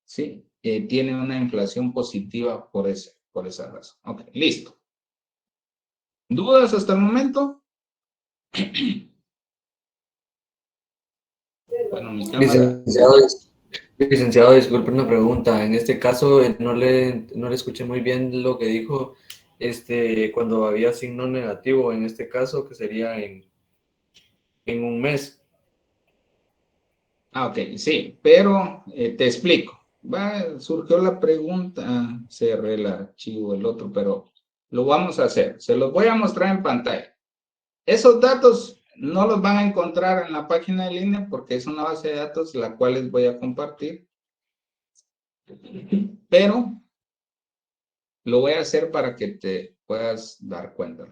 sí, tiene una inflación positiva por esa razón. Ok, listo. ¿Dudas hasta el momento? Bueno, mi cámara. Licenciado, disculpe una pregunta. En este caso, no le escuché muy bien lo que dijo cuando había signo negativo, en este caso, que sería en un mes. Ah, ok, sí, pero te explico. Surgió la pregunta, cerré el archivo, el otro, pero lo vamos a hacer. Se los voy a mostrar en pantalla. Esos datos no los van a encontrar en la página de línea porque es una base de datos la cual les voy a compartir. Pero lo voy a hacer para que te puedas dar cuenta.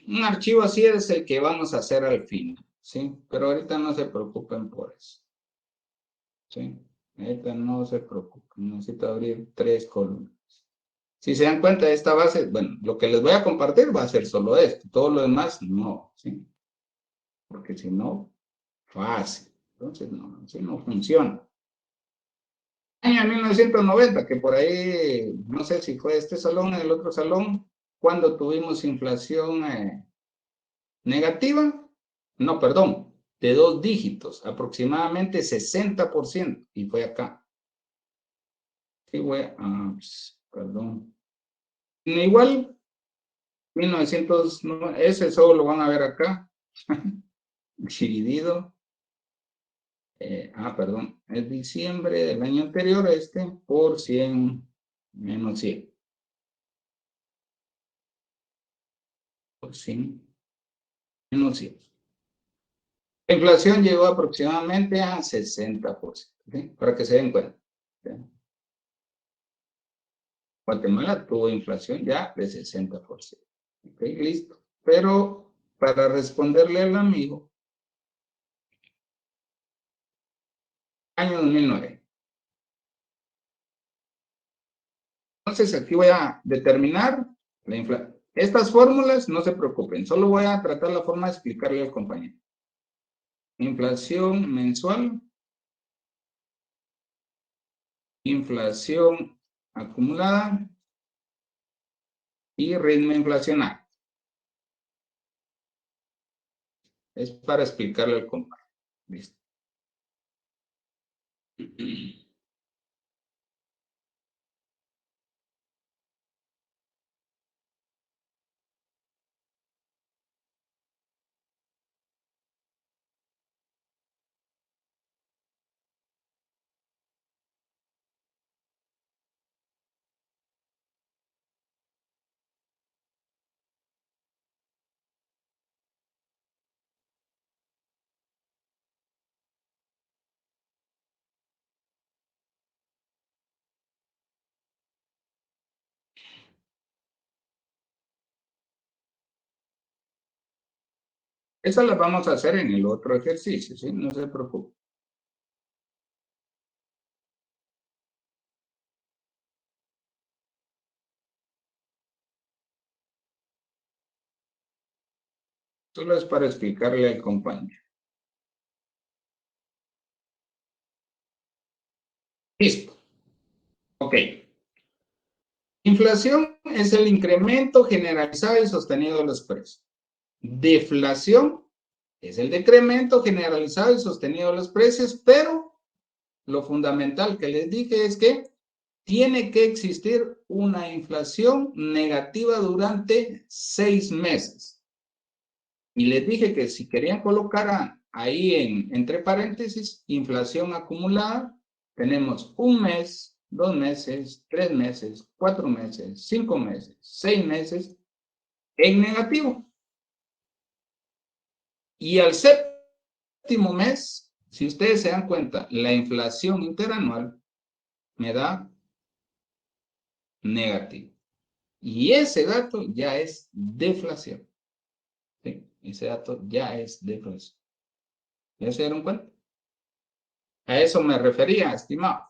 Un archivo así es el que vamos a hacer al fin, ¿sí? Pero ahorita no se preocupen por eso, ¿sí? Ahorita no se preocupen, necesito abrir 3 columnas. Si se dan cuenta de esta base, bueno, lo que les voy a compartir va a ser solo esto, todo lo demás no, ¿sí? Porque si no, fácil, entonces no, así no funciona. Año 1990, que por ahí, no sé si fue este salón o el otro salón, cuando tuvimos inflación negativa, no, perdón, de 2 dígitos, aproximadamente 60%, y fue acá. Sí, perdón. Igual, 1900, ese solo lo van a ver acá, dividido, perdón, es diciembre del año anterior, por 100 menos 100. Por 100 menos 100. La inflación llegó aproximadamente a 60%, ¿sí? Para que se den cuenta. ¿Sí? Guatemala tuvo inflación ya de 60%. Ok, listo. Pero para responderle al amigo, año 2009. Entonces aquí voy a determinar la inflación. Estas fórmulas no se preocupen, solo voy a tratar la forma de explicarle al compañero. Inflación mensual, inflación acumulada y ritmo inflacionario. Es para explicarle al compañero. Listo. Esas las vamos a hacer en el otro ejercicio, ¿sí? No se preocupe. Solo es para explicarle al compañero. Listo. Ok. Inflación es el incremento generalizado y sostenido de los precios. Deflación es el decremento generalizado y sostenido de los precios, pero lo fundamental que les dije es que tiene que existir una inflación negativa durante 6 meses. Y les dije que si querían colocar ahí entre paréntesis, inflación acumulada, tenemos 1 mes, 2 meses, 3 meses, 4 meses, 5 meses, 6 meses en negativo. Y al séptimo mes, si ustedes se dan cuenta, la inflación interanual me da negativo. Y ese dato ya es deflación. ¿Sí? Ese dato ya es deflación. ¿Ya se dieron cuenta? A eso me refería, estimado.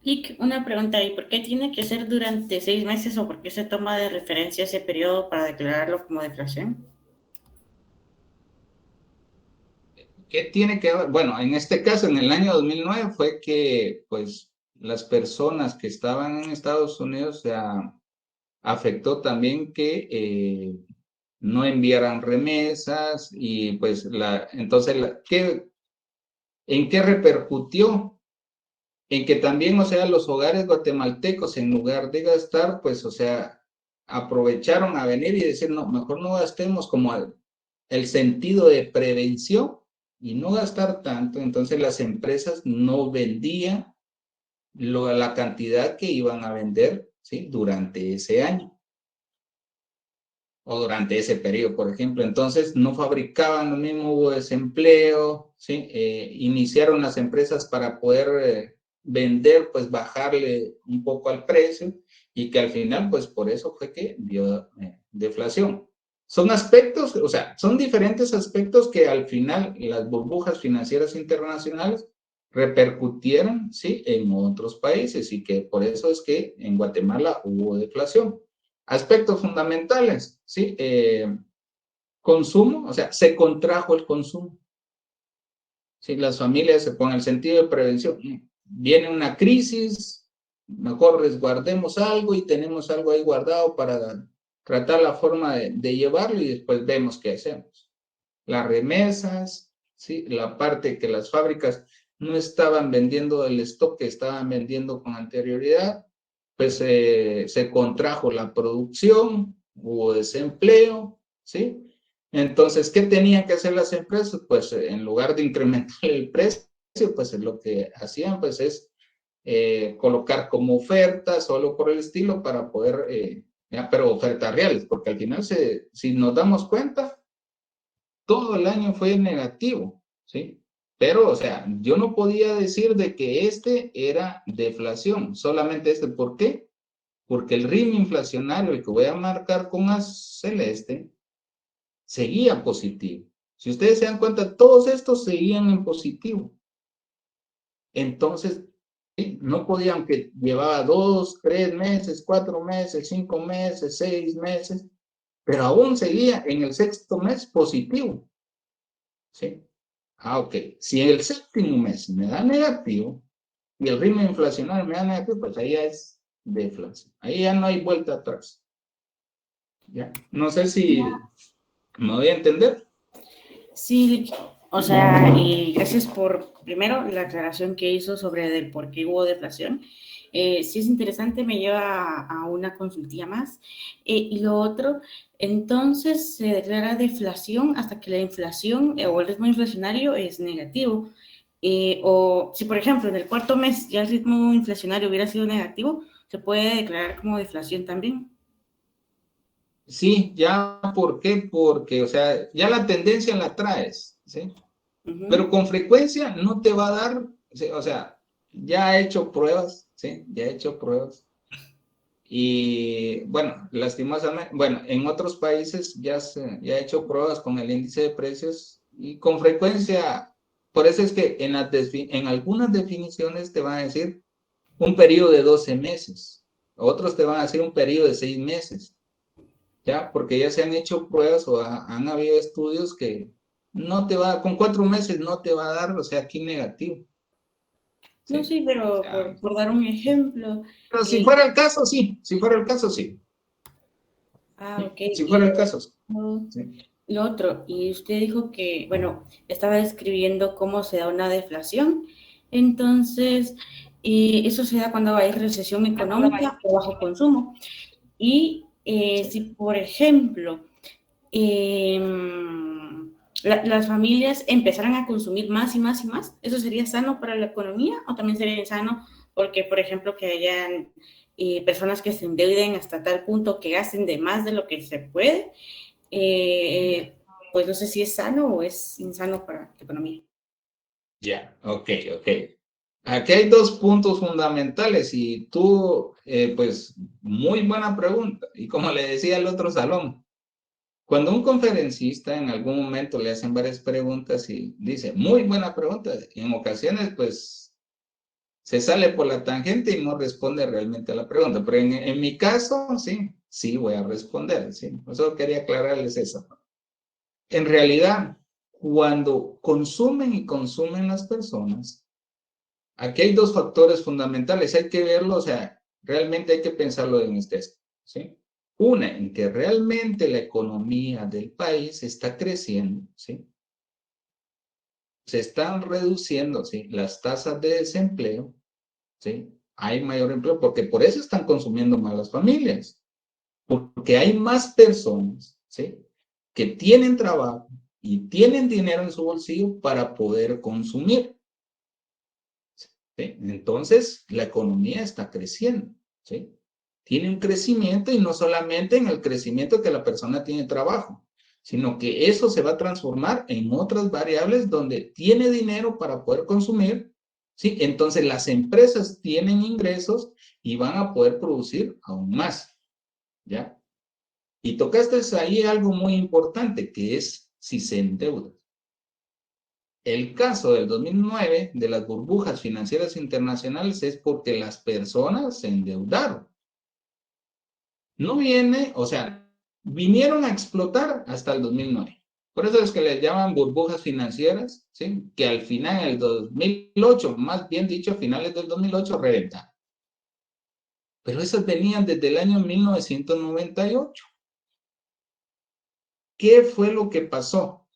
Y una pregunta ahí, ¿por qué tiene que ser durante 6 meses o por qué se toma de referencia ese periodo para declararlo como deflación? ¿Qué tiene que ver? Bueno, en este caso, en el año 2009 fue que, pues, las personas que estaban en Estados Unidos se afectó también que no enviaran remesas y, pues, entonces, ¿en qué repercutió? En que también, o sea, los hogares guatemaltecos, en lugar de gastar, pues, o sea, aprovecharon a venir y decir, no, mejor no gastemos como el sentido de prevención y no gastar tanto. Entonces las empresas no vendían la cantidad que iban a vender, ¿sí? Durante ese año o durante ese periodo, por ejemplo. Entonces no fabricaban lo mismo, hubo desempleo, ¿sí? Iniciaron las empresas para poder vender, pues bajarle un poco al precio y que al final, pues por eso fue que dio deflación. Son aspectos, o sea, son diferentes aspectos que al final las burbujas financieras internacionales repercutieron, ¿sí? En otros países y que por eso es que en Guatemala hubo deflación. Aspectos fundamentales, ¿sí? Consumo, o sea, se contrajo el consumo. ¿Sí? Las familias se ponen el sentido de prevención. Viene una crisis, mejor resguardemos algo y tenemos algo ahí guardado para tratar la forma de llevarlo y después vemos qué hacemos. Las remesas, ¿sí? La parte que las fábricas no estaban vendiendo el stock que estaban vendiendo con anterioridad, pues se contrajo la producción, hubo desempleo, ¿sí? Entonces, ¿qué tenían que hacer las empresas? Pues en lugar de incrementar el precio, pues lo que hacían pues es colocar como ofertas, solo por el estilo, para poder, pero ofertas reales, porque al final, si nos damos cuenta, todo el año fue negativo, ¿sí? Pero, o sea, yo no podía decir de que este era deflación, solamente este. ¿Por qué? Porque el ritmo inflacionario, el que voy a marcar con celeste, seguía positivo. Si ustedes se dan cuenta, todos estos seguían en positivo. Entonces, ¿sí? No podían, aunque llevaba 2, 3 meses, 4 meses, 5 meses, 6 meses, pero aún seguía en el sexto mes positivo. ¿Sí? Ok. Si el séptimo mes me da negativo y el ritmo inflacionario me da negativo, pues ahí ya es deflación. Ahí ya no hay vuelta atrás. ¿Ya? No sé si me voy a entender. Sí, o sea, y gracias por, primero, la aclaración que hizo sobre el por qué hubo deflación. Sí es interesante, me lleva a una consultilla más. Y lo otro, entonces se declara deflación hasta que la inflación o el ritmo inflacionario es negativo. O si, por ejemplo, en el cuarto mes ya el ritmo inflacionario hubiera sido negativo, se puede declarar como deflación también. Sí, ya, ¿por qué? Porque, o sea, ya la tendencia la traes, ¿sí? Pero con frecuencia no te va a dar, ¿sí? O sea, ya he hecho pruebas, ¿sí? Ya he hecho pruebas. Y bueno, lastimosamente, bueno, en otros países ya ha hecho pruebas con el índice de precios y con frecuencia, por eso es que en algunas definiciones te van a decir un periodo de 12 meses, otros te van a decir un periodo de 6 meses, ¿ya? Porque ya se han hecho pruebas o han habido estudios que no te va, con 4 meses no te va a dar, o sea, aquí negativo. No, sí, pero por dar un ejemplo. Pero si fuera el caso, sí. Si fuera el caso, sí. Ok. Si fuera el caso, sí. Lo otro, y usted dijo que, bueno, estaba describiendo cómo se da una deflación. Entonces, eso se da cuando hay recesión económica o bajo consumo. Y si, por ejemplo, las familias empezaran a consumir más y más y más, ¿eso sería sano para la economía o también sería insano porque, por ejemplo, que hayan personas que se endeuden hasta tal punto que gasten de más de lo que se puede? Pues no sé si es sano o es insano para la economía. Ya, ok. Aquí hay 2 puntos fundamentales y tú, pues, muy buena pregunta. Y como le decía al otro salón, cuando un conferencista en algún momento le hacen varias preguntas y dice, muy buena pregunta, en ocasiones, pues, se sale por la tangente y no responde realmente a la pregunta. Pero en mi caso, sí voy a responder, sí. Por eso quería aclararles eso. En realidad, cuando consumen y consumen las personas, aquí hay 2 factores fundamentales, hay que verlo, o sea, realmente hay que pensarlo en este, ¿sí? Una, en que realmente la economía del país está creciendo, ¿sí? Se están reduciendo, ¿sí? Las tasas de desempleo, ¿sí? Hay mayor empleo, porque por eso están consumiendo más las familias, porque hay más personas, ¿sí? Que tienen trabajo y tienen dinero en su bolsillo para poder consumir. ¿Sí? Entonces, la economía está creciendo, ¿sí? Tiene un crecimiento y no solamente en el crecimiento que la persona tiene trabajo, sino que eso se va a transformar en otras variables donde tiene dinero para poder consumir, ¿sí? Entonces, las empresas tienen ingresos y van a poder producir aún más, ¿ya? Y tocaste ahí algo muy importante, que es si se endeuda. El caso del 2009 de las burbujas financieras internacionales es porque las personas se endeudaron. No viene, o sea, vinieron a explotar hasta el 2009. Por eso es que les llaman burbujas financieras, ¿sí? Que al final, en el 2008, más bien dicho, a finales del 2008, reventaron. Pero esas venían desde el año 1998. ¿Qué fue lo que pasó?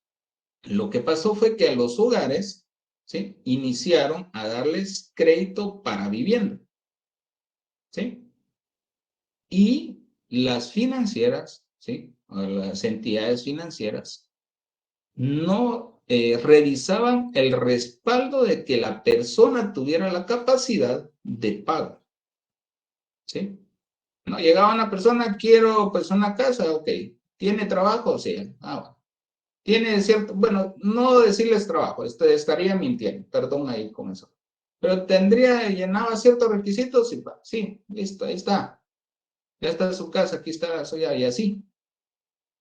Lo que pasó fue que a los hogares, ¿sí? Iniciaron a darles crédito para vivienda, ¿sí? Y las financieras, ¿sí? O las entidades financieras no revisaban el respaldo de que la persona tuviera la capacidad de pago, ¿sí? No, llegaba una persona, quiero pues una casa, ok. ¿Tiene trabajo? Sí. Bueno. Tiene cierto, bueno, no decirles trabajo, estaría mintiendo, perdón ahí con eso. Pero llenaba ciertos requisitos y sí, listo, ahí está. Ya está su casa, aquí está la suya y así.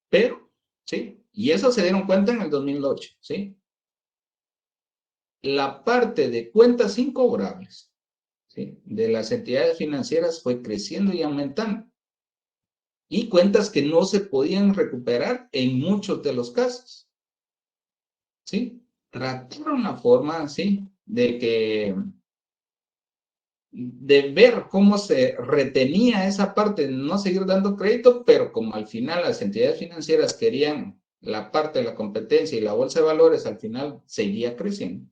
Pero, sí, y eso se dieron cuenta en el 2008, ¿sí? La parte de cuentas incobrables, ¿sí? De las entidades financieras fue creciendo y aumentando. Y cuentas que no se podían recuperar en muchos de los casos. ¿Sí? Trataron la forma, ¿sí? De ver cómo se retenía esa parte, no seguir dando crédito, pero como al final las entidades financieras querían la parte de la competencia y la bolsa de valores al final seguía creciendo,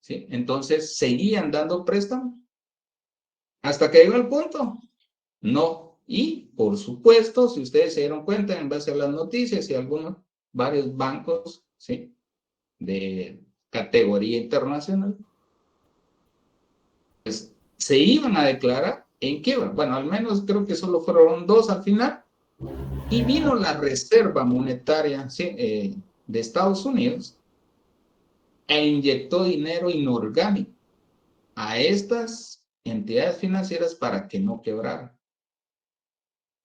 ¿sí? Entonces seguían dando préstamos hasta que llegó el punto. No. Y, por supuesto, si ustedes se dieron cuenta en base a las noticias y varios bancos, ¿sí? De categoría internacional, pues se iban a declarar en quiebra. Bueno, al menos creo que solo fueron 2 al final. Y vino la Reserva Monetaria, ¿sí? De Estados Unidos e inyectó dinero inorgánico a estas entidades financieras para que no quebraran.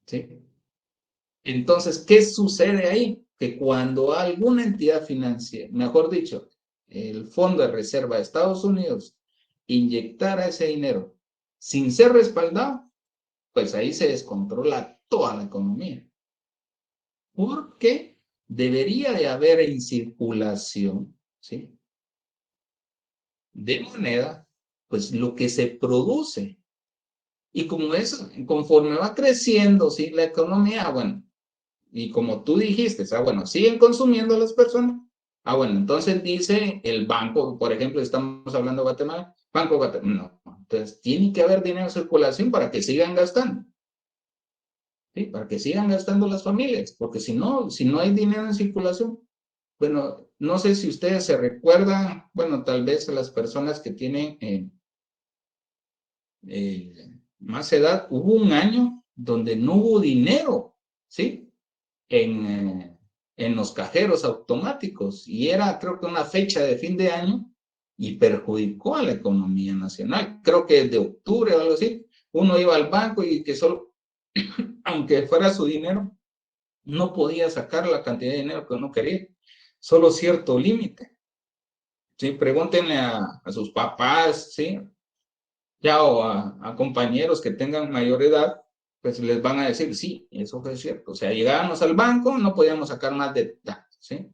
¿sí? Entonces, ¿qué sucede ahí? Que cuando alguna entidad financiera, mejor dicho, el Fondo de Reserva de Estados Unidos, inyectara ese dinero sin ser respaldado, pues ahí se descontrola toda la economía. Porque debería de haber en circulación, ¿sí?, de moneda, pues lo que se produce. Y como eso, conforme va creciendo, ¿sí?, la economía, bueno, y como tú dijiste, bueno, siguen consumiendo las personas. Bueno, entonces dice el banco, por ejemplo, estamos hablando de Guatemala, Banco de Guatemala, no, entonces tiene que haber dinero en circulación para que sigan gastando. ¿Sí? Para que sigan gastando las familias, porque si no hay dinero en circulación, bueno, no sé si ustedes se recuerdan, bueno, tal vez a las personas que tienen más edad, hubo un año donde no hubo dinero, ¿sí?, en los cajeros automáticos, y era, creo que una fecha de fin de año, y perjudicó a la economía nacional. Creo que de octubre o algo así, uno iba al banco y que solo, aunque fuera su dinero, no podía sacar la cantidad de dinero que uno quería, solo cierto límite. ¿Sí? Pregúntenle a sus papás, ¿sí?, ya, o a compañeros que tengan mayor edad, pues les van a decir, sí, eso fue cierto. O sea, llegábamos al banco, no podíamos sacar más de tanto, ¿sí?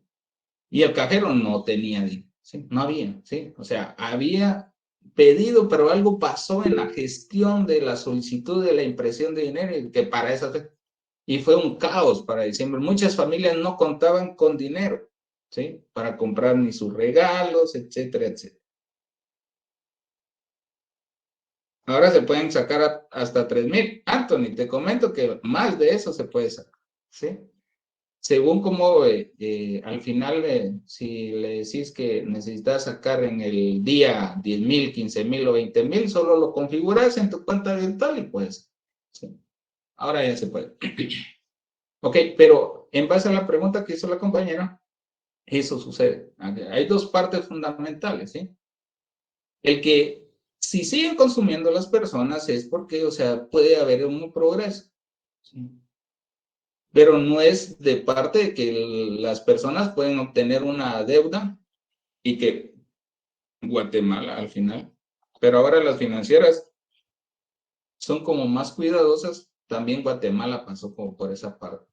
Y el cajero no tenía dinero, ¿sí? No había, ¿sí? O sea, había pedido, pero algo pasó en la gestión de la solicitud de la impresión de dinero, y que para esa y fue un caos para diciembre. Muchas familias no contaban con dinero, ¿sí?, para comprar ni sus regalos, etcétera, etcétera. Ahora se pueden sacar hasta 3,000. Anthony, te comento que más de eso se puede sacar, ¿sí? Según como al final, si le decís que necesitas sacar en el día 10,000, 15,000 o 20,000, solo lo configuras en tu cuenta virtual y pues, ¿sí? Ahora ya se puede. Ok, pero en base a la pregunta que hizo la compañera, eso sucede. Hay dos partes fundamentales, ¿sí? El que si siguen consumiendo las personas es porque, o sea, puede haber un progreso, ¿sí? Pero no es de parte de que las personas pueden obtener una deuda y que Guatemala al final, pero ahora las financieras son como más cuidadosas. También Guatemala pasó como por esa parte,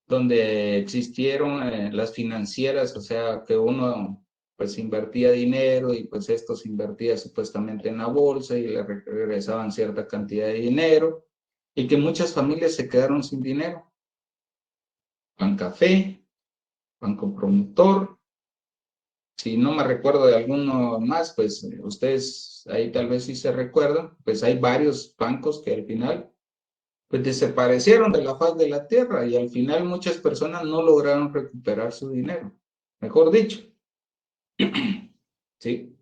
donde existieron las financieras, o sea, que uno pues invertía dinero y pues esto se invertía supuestamente en la bolsa y le regresaban cierta cantidad de dinero, y que muchas familias se quedaron sin dinero. Bancafé, Banco Promotor, si no me recuerdo de alguno más, pues ustedes ahí tal vez sí se recuerdan, pues hay varios bancos que al final pues desaparecieron de la faz de la tierra, y al final muchas personas no lograron recuperar su dinero, mejor dicho. Sí,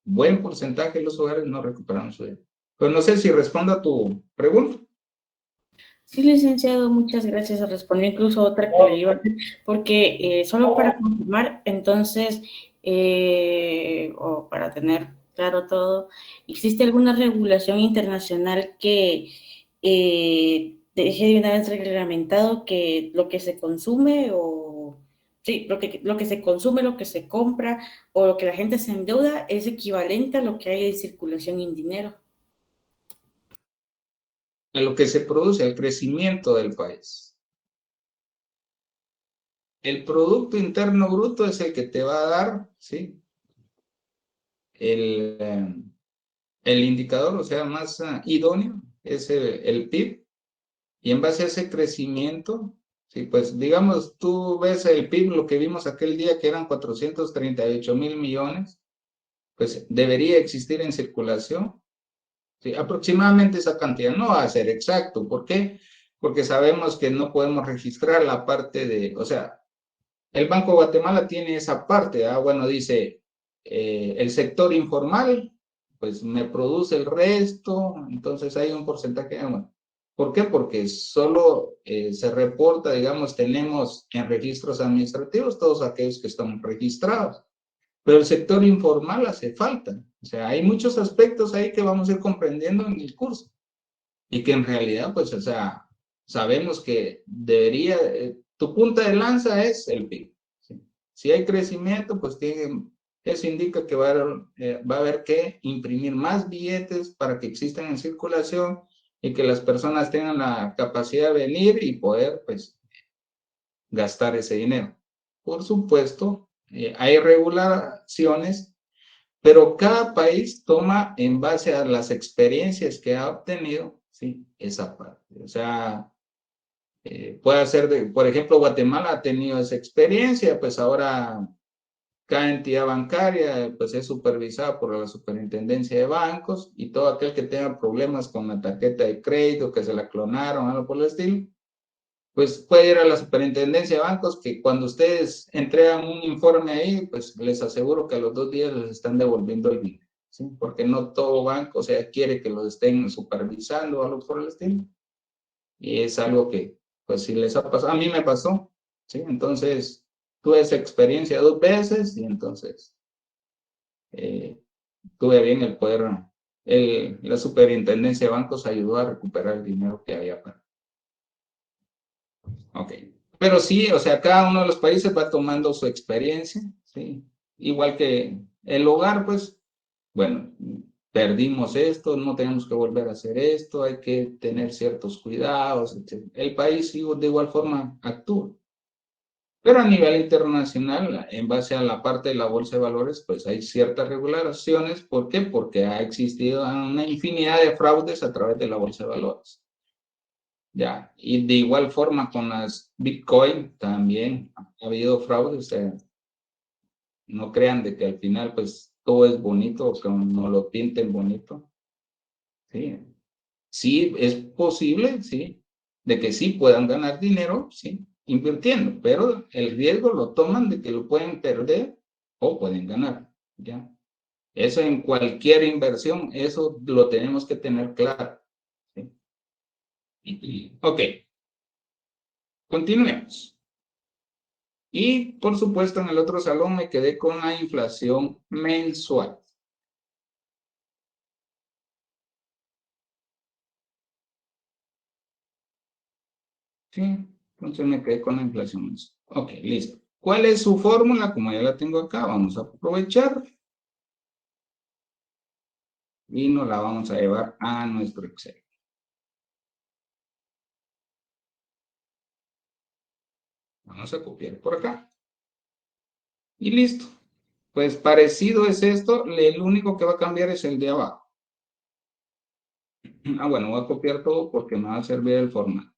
buen porcentaje de los hogares no recuperaron su dinero. Pues no sé si respondo a tu pregunta. Sí, licenciado, muchas gracias. Respondió incluso otra que le iba a hacer, porque solo para confirmar, entonces, o para tener claro todo, ¿existe alguna regulación internacional que deje de una vez reglamentado que lo que se consume o sí, lo que se consume, lo que se compra o lo que la gente se endeuda es equivalente a lo que hay de circulación en dinero? A lo que se produce, el crecimiento del país. El Producto Interno Bruto es el que te va a dar, ¿sí?, el indicador, o sea, más idóneo, es el PIB, y en base a ese crecimiento, ¿sí?, pues digamos, tú ves el PIB, lo que vimos aquel día, que eran 438,000 millones, pues debería existir en circulación, ¿sí?, aproximadamente esa cantidad. No va a ser exacto. ¿Por qué? Porque sabemos que no podemos registrar la parte de, o sea, el Banco de Guatemala tiene esa parte, bueno, dice, el sector informal, pues me produce el resto, entonces hay un porcentaje, bueno. ¿Por qué? Porque solo se reporta, digamos, tenemos en registros administrativos todos aquellos que están registrados, pero el sector informal hace falta. O sea, hay muchos aspectos ahí que vamos a ir comprendiendo en el curso. y que en realidad, pues, o sea, sabemos que debería, tu punta de lanza es el PIB. ¿Sí? Si hay crecimiento, pues eso indica que va a haber que imprimir más billetes para que existan en circulación y que las personas tengan la capacidad de venir y poder, pues, gastar ese dinero. Por supuesto, hay regulaciones, pero cada país toma en base a las experiencias que ha obtenido, ¿sí? Esa parte. O sea, puede ser, por ejemplo, Guatemala ha tenido esa experiencia, pues ahora cada entidad bancaria pues es supervisada por la Superintendencia de Bancos y todo aquel que tenga problemas con la tarjeta de crédito, que se la clonaron, algo por el estilo, pues puede ir a la Superintendencia de Bancos, que cuando ustedes entregan un informe ahí, pues les aseguro que a los 2 días les están devolviendo el dinero, ¿sí? Porque no todo banco, o sea, quiere que los estén supervisando o algo por el estilo. Y es algo que, pues si les ha pasado, a mí me pasó, ¿sí? Entonces, tuve esa experiencia 2 veces y entonces tuve bien el poder, la Superintendencia de Bancos ayudó a recuperar el dinero que había perdido. Ok. Pero sí, o sea, cada uno de los países va tomando su experiencia, ¿sí? Igual que el hogar, pues, bueno, perdimos esto, no tenemos que volver a hacer esto, hay que tener ciertos cuidados, etc. El país de igual forma actúa. Pero a nivel internacional, en base a la parte de la bolsa de valores, pues hay ciertas regulaciones. ¿Por qué? Porque ha existido una infinidad de fraudes a través de la bolsa de valores. Ya, y de igual forma con las Bitcoin también ha habido fraude, o sea, no crean de que al final pues todo es bonito o que no lo pinten bonito. Sí, sí es posible, sí, de que sí puedan ganar dinero, sí, invirtiendo, pero el riesgo lo toman de que lo pueden perder o pueden ganar, ya. Eso en cualquier inversión, eso lo tenemos que tener claro. ¿Sí? Ok. Continuemos. Y por supuesto en el otro salón me quedé con la inflación mensual. Sí, entonces me quedé con la inflación mensual. Ok, listo. ¿Cuál es su fórmula? Como ya la tengo acá, vamos a aprovechar. Y nos la vamos a llevar a nuestro Excel. Vamos a copiar por acá. Y listo. Pues parecido es esto, el único que va a cambiar es el de abajo. Ah, bueno, voy a copiar todo porque me va a servir el formato.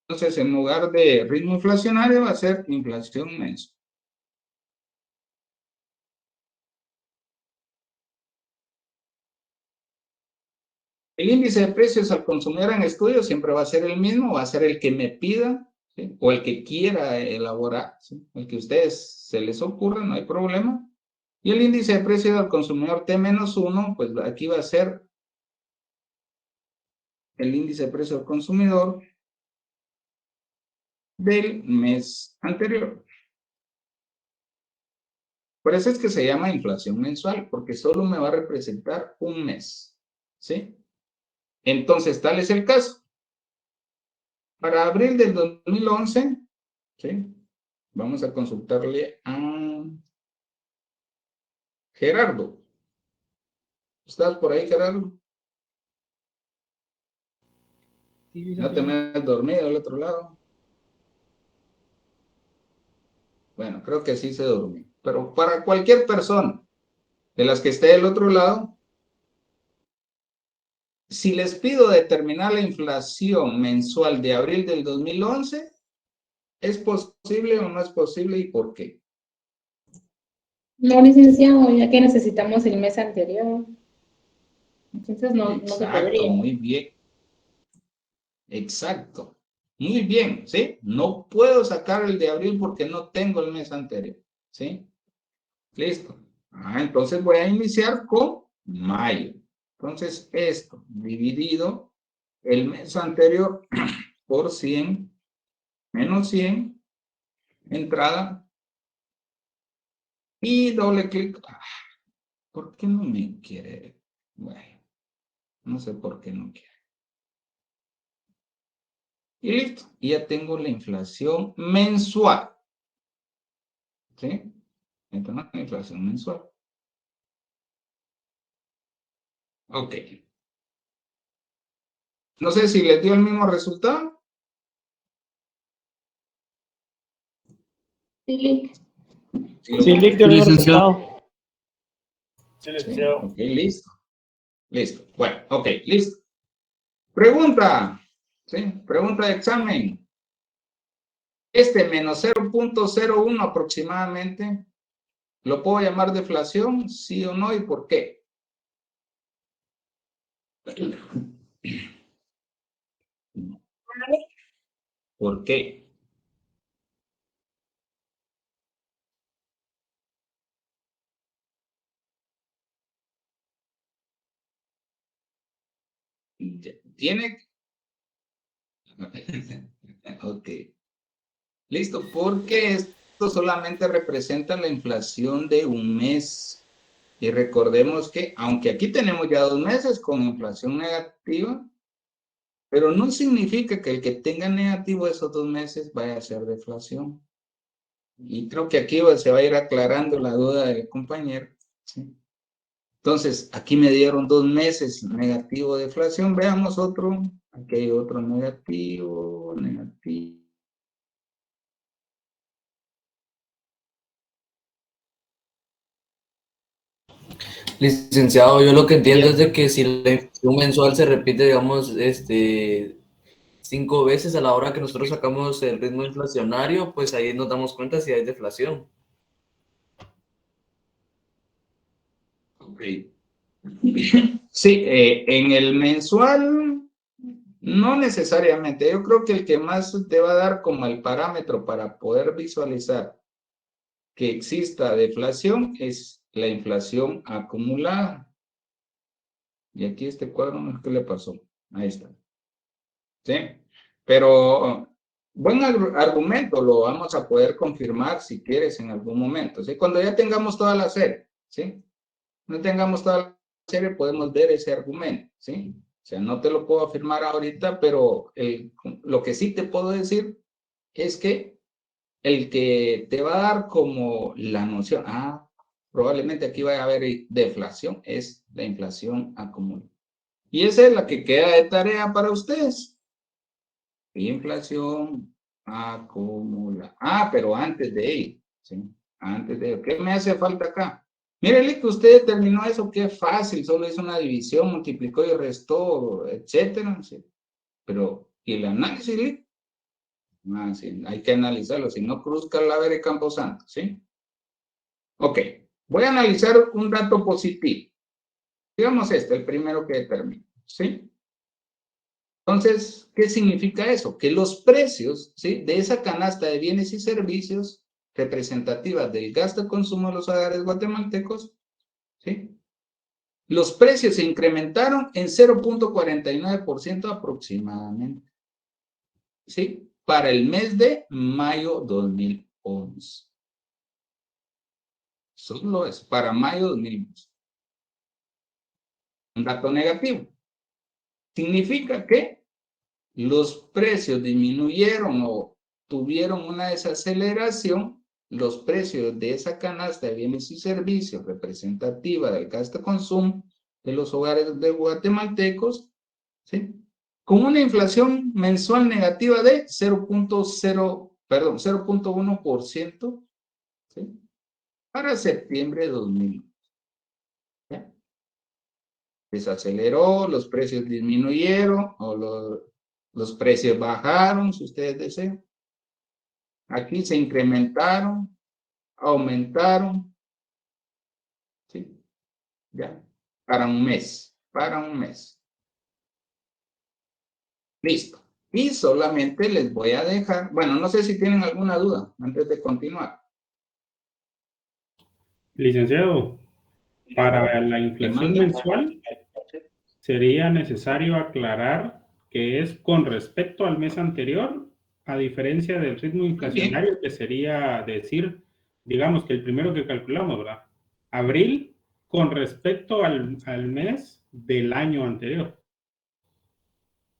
Entonces, en lugar de ritmo inflacionario, va a ser inflación mensual. El índice de precios al consumidor en estudio siempre va a ser el mismo, va a ser el que me pida, ¿sí? O el que quiera elaborar, ¿sí? El que a ustedes se les ocurra, no hay problema. Y el índice de precios al consumidor T-1, pues aquí va a ser el índice de precio al consumidor del mes anterior. Por eso es que se llama inflación mensual, porque solo me va a representar un mes, ¿sí? Entonces, tal es el caso. Para abril del 2011, ¿sí? Vamos a consultarle a Gerardo. ¿Estás por ahí, Gerardo? No te me has dormido al otro lado. Bueno, creo que sí se durmió. Pero para cualquier persona de las que esté del otro lado, si les pido determinar la inflación mensual de abril del 2011, ¿es posible o no es posible y por qué? No, licenciado, ya que necesitamos el mes anterior. Entonces no se Exacto, podría. muy bien. Exacto. Muy bien, ¿sí? No puedo sacar el de abril porque no tengo el mes anterior, ¿sí? Listo. Entonces voy a iniciar con mayo. Entonces esto dividido el mes anterior por 100 menos 100, entrada y doble clic. ¿Por qué no me quiere? Bueno, no sé por qué no quiere. Y listo, y ya tengo la inflación mensual. ¿Sí? Entonces, la inflación mensual. Ok. No sé si les dio el mismo resultado. Sí, Sí, Lick dio el mismo resultado. Sí, licenciado. Ok, listo. Listo. Bueno, ok, listo. Pregunta. ¿Sí? Pregunta de examen. Menos 0.01 aproximadamente, ¿lo puedo llamar deflación? ¿Sí o no? ¿Y por qué? ¿Por qué? Tiene... Ok. Listo, porque esto solamente representa la inflación de un mes. Y recordemos que, aunque aquí tenemos ya 2 meses con inflación negativa, pero no significa que el que tenga negativo esos 2 meses vaya a ser deflación. Y creo que aquí se va a ir aclarando la duda del compañero. ¿Sí? Entonces, aquí me dieron 2 meses negativo de deflación. Veamos otro. Aquí hay otro negativo, negativo. Licenciado, yo lo que entiendo es de que si la inflación mensual se repite, digamos, 5 veces a la hora que nosotros sacamos el ritmo inflacionario, pues ahí nos damos cuenta si hay deflación. Ok. Sí, en el mensual, no necesariamente. Yo creo que el que más te va a dar como el parámetro para poder visualizar que exista deflación es la inflación acumulada. Y aquí este cuadro, ¿qué le pasó? Ahí está. ¿Sí? Pero buen argumento, lo vamos a poder confirmar si quieres en algún momento. ¿Sí? Cuando ya tengamos toda la serie, ¿sí? No tengamos toda la serie, podemos ver ese argumento, ¿sí? O sea, no te lo puedo afirmar ahorita, pero lo que sí te puedo decir es que el que te va a dar como la noción, probablemente aquí va a haber deflación, es la inflación acumulada. Y esa es la que queda de tarea para ustedes. Inflación acumulada. Pero antes de ello, ¿sí? Antes de ello, ¿qué me hace falta acá? Mírele que usted determinó eso, qué fácil, solo hizo una división, multiplicó y restó, etcétera, ¿sí? Pero, ¿y el análisis, Lick? Sí, hay que analizarlo, si no, Cruz Calavera y Camposanto, ¿sí? Ok, voy a analizar un dato positivo. Digamos el primero que determino, ¿sí? Entonces, ¿qué significa eso? Que los precios, ¿sí?, de esa canasta de bienes y servicios representativas del gasto de consumo de los hogares guatemaltecos, ¿sí?, los precios se incrementaron en 0.49% aproximadamente, ¿sí?, para el mes de mayo 2011. Solo es para mayo 2011. Un dato negativo. Significa que los precios disminuyeron o tuvieron una desaceleración, los precios de esa canasta de bienes y servicios representativa del gasto de consumo de los hogares de guatemaltecos, ¿sí?, con una inflación mensual negativa de 0.1%, ¿sí?, para septiembre de 2000. ¿Ya? Desaceleró, los precios disminuyeron o los precios bajaron, si ustedes desean. Aquí se incrementaron, aumentaron, ¿sí? Ya, para un mes. Listo. Y solamente les voy a dejar, bueno, no sé si tienen alguna duda antes de continuar. Licenciado, para la inflación mensual sería necesario aclarar que es con respecto al mes anterior, a diferencia del ritmo inflacionario, que sería decir, digamos que el primero que calculamos, ¿verdad? Abril con respecto al mes del año anterior.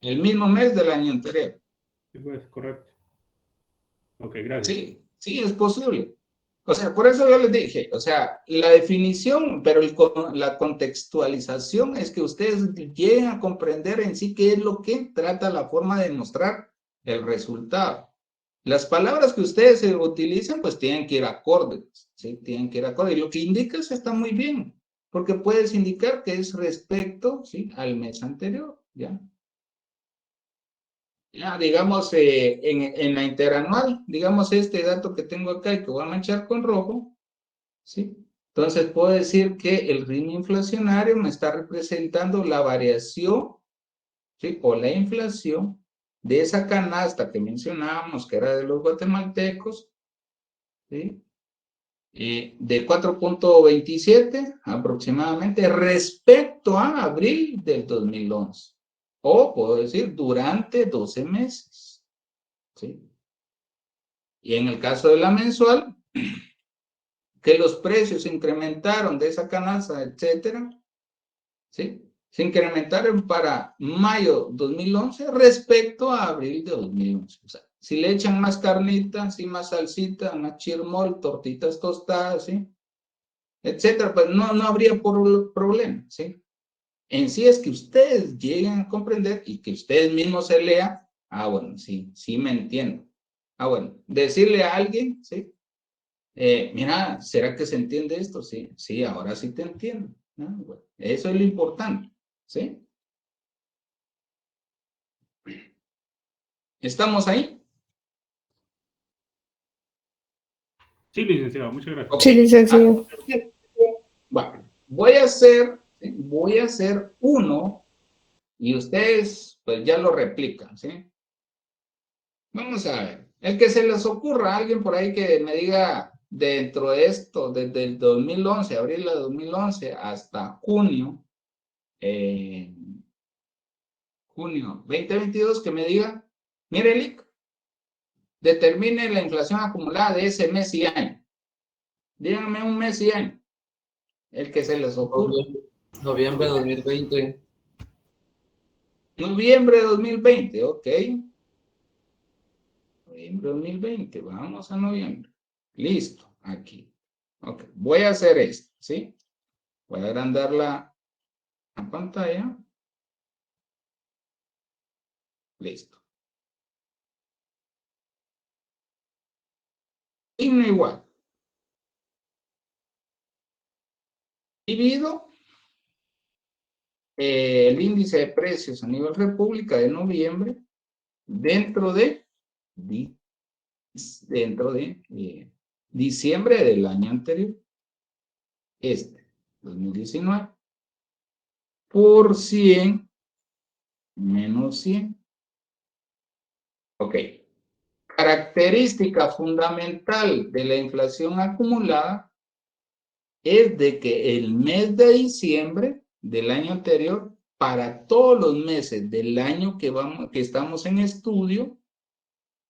El mismo mes del año anterior. Sí, pues, correcto. Ok, gracias. Sí, sí, es posible. O sea, por eso yo les dije, o sea, la definición, pero la contextualización es que ustedes lleguen a comprender en sí qué es lo que trata la forma de mostrar el resultado. Las palabras que ustedes utilizan, pues tienen que ir acordes, ¿sí? Tienen que ir acordes. Y lo que indicas está muy bien, porque puedes indicar que es respecto, ¿sí? Al mes anterior, ¿ya? Ya, digamos, en la interanual, digamos este dato que tengo acá y que voy a manchar con rojo, ¿sí? Entonces puedo decir que el ritmo inflacionario me está representando la variación, ¿sí? O la inflación de esa canasta que mencionábamos, que era de los guatemaltecos, ¿sí? De 4.27 aproximadamente respecto a abril del 2011. O puedo decir durante 12 meses. ¿Sí? Y en el caso de la mensual, que los precios se incrementaron de esa canasta, etcétera, ¿sí? Se incrementaron para mayo 2011 respecto a abril de 2011. O sea, si le echan más carnita, ¿sí? Más salsita, más chirmol, tortitas tostadas, ¿sí? Etcétera, pues no habría problema, ¿sí? En sí es que ustedes lleguen a comprender y que ustedes mismos se lean, bueno, sí, sí me entiendo. Bueno, decirle a alguien, ¿sí? Mira, ¿será que se entiende esto? Sí, sí, ahora sí te entiendo. Bueno, eso es lo importante, ¿sí? ¿Estamos ahí? Sí, licenciado, muchas gracias. Okay. Sí, licenciado. Bueno, voy a hacer uno y ustedes pues ya lo replican, ¿sí? Vamos a ver, el que se les ocurra, alguien por ahí que me diga dentro de esto, desde el 2011, abril de 2011 hasta junio 2022, que me diga, mire, Lick, determine la inflación acumulada de ese mes y año. Díganme un mes y año, el que se les ocurra. Noviembre de 2020. Noviembre de 2020, ok. Noviembre de 2020, vamos a noviembre. Listo, aquí. Ok, voy a hacer esto, ¿sí? Voy a agrandar la pantalla. Listo. Signo igual. Divido el índice de precios a nivel república de noviembre dentro de diciembre del año anterior, 2019, por 100 menos 100. Ok. Característica fundamental de la inflación acumulada es de que el mes de diciembre del año anterior, para todos los meses del año que estamos en estudio,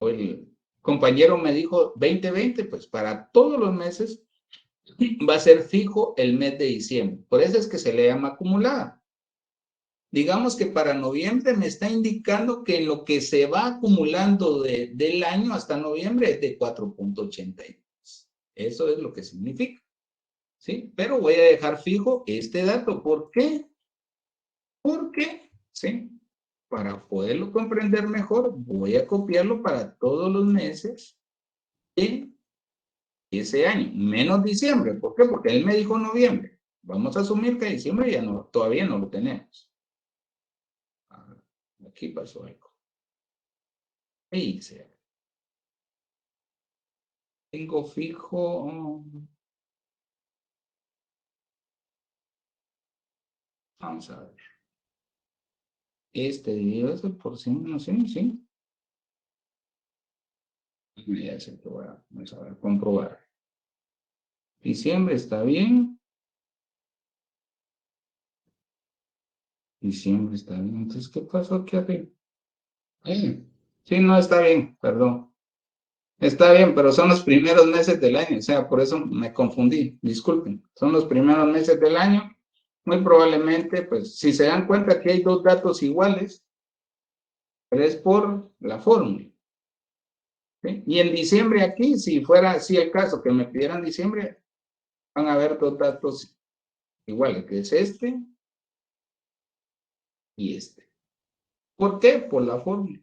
el compañero me dijo 2020, pues para todos los meses va a ser fijo el mes de diciembre. Por eso es que se le llama acumulada. Digamos que para noviembre me está indicando que lo que se va acumulando del año hasta noviembre es de 4.82. Eso es lo que significa. ¿Sí? Pero voy a dejar fijo este dato. ¿Por qué? Porque, ¿sí? Para poderlo comprender mejor, voy a copiarlo para todos los meses de ese año, menos diciembre. ¿Por qué? Porque él me dijo noviembre. Vamos a asumir que diciembre ya no, todavía no lo tenemos. Aquí pasó algo. Tengo fijo. Vamos a ver. Dividido eso por 100 menos 100, ¿sí? Ya sé que vamos a ver, comprobar. Diciembre está bien. Diciembre está bien. Entonces, ¿qué pasó aquí arriba? Sí, no está bien, perdón. Está bien, pero son los primeros meses del año, o sea, por eso me confundí. Disculpen, son los primeros meses del año. muy probablemente, pues, si se dan cuenta que hay dos datos iguales, pero es por la fórmula. ¿Sí? Y en diciembre aquí, si fuera así el caso, que me pidieran diciembre, van a haber dos datos iguales, que es este y este. ¿Por qué? Por la fórmula.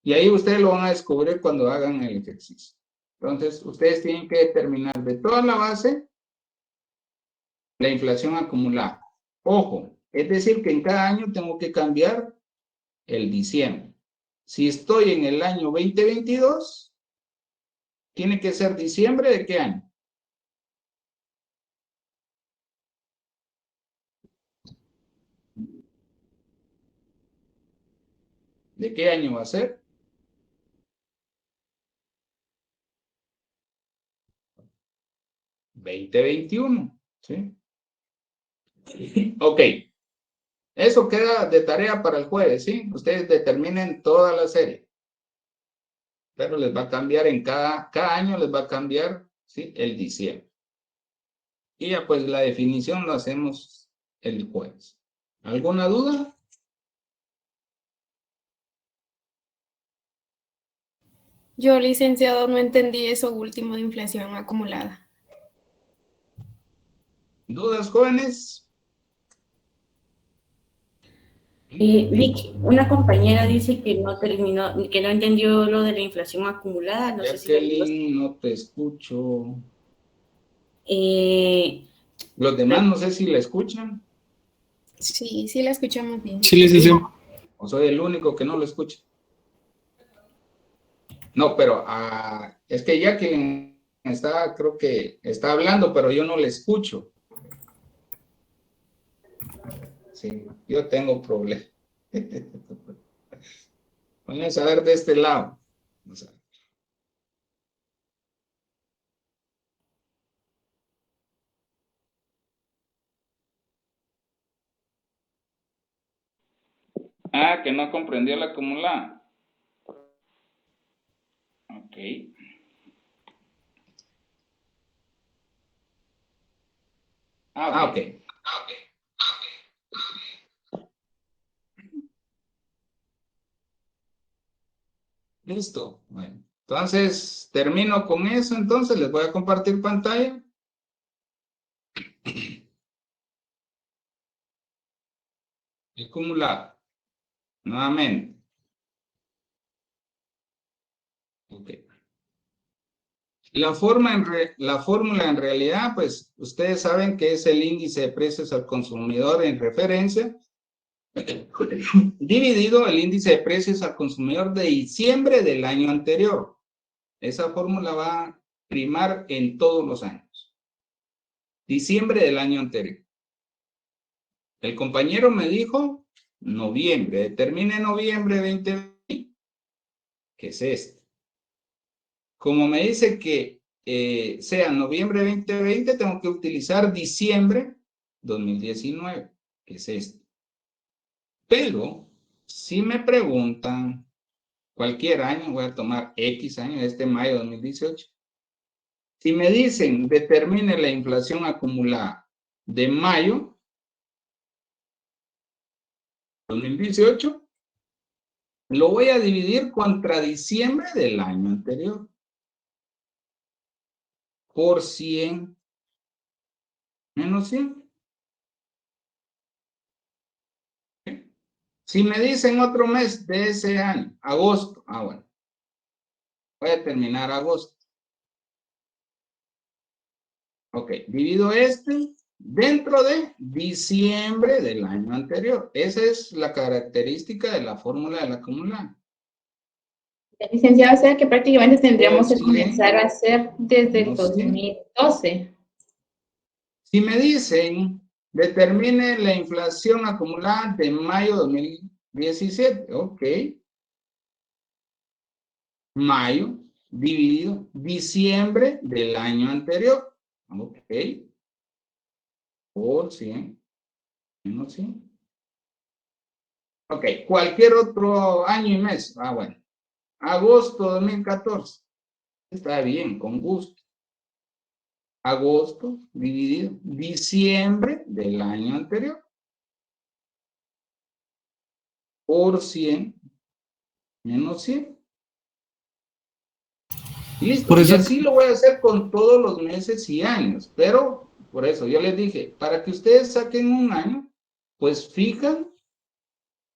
Y ahí ustedes lo van a descubrir cuando hagan el ejercicio. Entonces, ustedes tienen que determinar de toda la base la inflación acumulada. Ojo, es decir, que en cada año tengo que cambiar el diciembre. Si estoy en el año 2022, tiene que ser diciembre ¿de qué año? ¿De qué año va a ser? ¿2021? ¿Sí? Ok. Eso queda de tarea para el jueves, ¿sí? Ustedes determinen toda la serie. Pero les va a cambiar en cada año, les va a cambiar, ¿sí? El diciembre. Y ya pues la definición lo hacemos el jueves. ¿Alguna duda? Yo, licenciado, no entendí eso último de inflación acumulada. ¿Dudas, jóvenes? Vic, una compañera dice que no terminó, que no entendió lo de la inflación acumulada. No sé si Jacqueline, no te escucho. Eh, Los demás no sé si la escuchan. Sí, sí la escuchamos bien. Sí, licenciado. O soy el único que no lo escucha. No, pero es que Jacqueline está, creo que está hablando, pero yo no le escucho. Sí, yo tengo problemas. Vamos a ver de este lado. Vamos a ver. Que no comprendió la acumulada. Ok. Ok. Listo. Bueno, entonces termino con eso. Entonces les voy a compartir pantalla. Acumulado. Nuevamente. Ok. La fórmula en realidad, pues ustedes saben que es el índice de precios al consumidor en referencia, dividido el índice de precios al consumidor de diciembre del año anterior. Esa fórmula va a primar en todos los años. Diciembre del año anterior. El compañero me dijo noviembre. Determine noviembre 2020, que es este. Como me dice que sea noviembre 2020, tengo que utilizar diciembre 2019, que es este. Pero, si me preguntan, cualquier año, voy a tomar X año, mayo 2018. Si me dicen, determine la inflación acumulada de mayo 2018, lo voy a dividir contra diciembre del año anterior. Por 100 menos 100. Si me dicen otro mes de ese año, agosto, bueno, voy a terminar agosto. Ok, divido dentro de diciembre del año anterior. Esa es la característica de la fórmula de la acumulada. Licenciado, o sea que prácticamente tendríamos que comenzar a hacer desde el 2012. Si me dicen, determine la inflación acumulada de mayo 2017. Ok. Mayo dividido diciembre del año anterior. Ok. Por 100 menos 100. Ok. Cualquier otro año y mes. Bueno. Agosto 2014. Está bien, con gusto. agosto dividido diciembre del año anterior por 100 menos 100. Listo, Por y eso, así lo voy a hacer con todos los meses y años, pero por eso yo les dije, para que ustedes saquen un año, pues fijan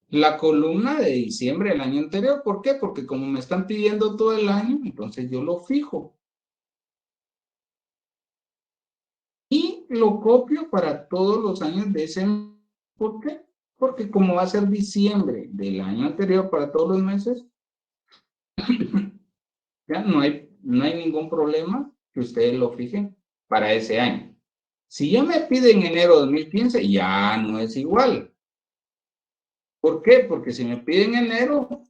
la columna de diciembre del año anterior. ¿Por qué? Porque como me están pidiendo todo el año, entonces yo lo fijo. Y lo copio para todos los años de ese mes. ¿Por qué? Porque como va a ser diciembre del año anterior para todos los meses, ya no hay ningún problema que ustedes lo fijen para ese año. Si ya me piden enero de 2015, ya no es igual. ¿Por qué? Porque si me piden enero,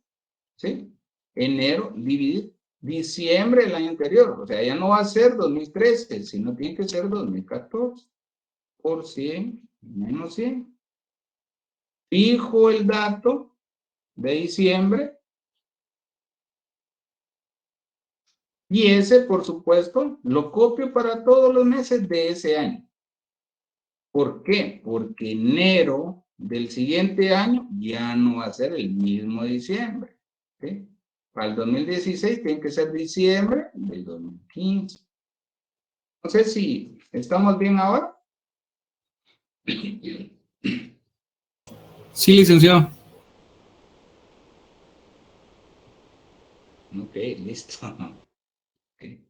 ¿sí? Enero dividido diciembre del año anterior. O sea, ya no va a ser 2013, sino tiene que ser 2014 por 100 menos 100. Fijo el dato de diciembre y ese, por supuesto, lo copio para todos los meses de ese año. ¿Por qué? Porque enero del siguiente año ya no va a ser el mismo diciembre. ¿Sí? Para el 2016 tiene que ser diciembre del 2015. No sé si estamos bien ahora. sí, licenciado. Ok, listo. Okay.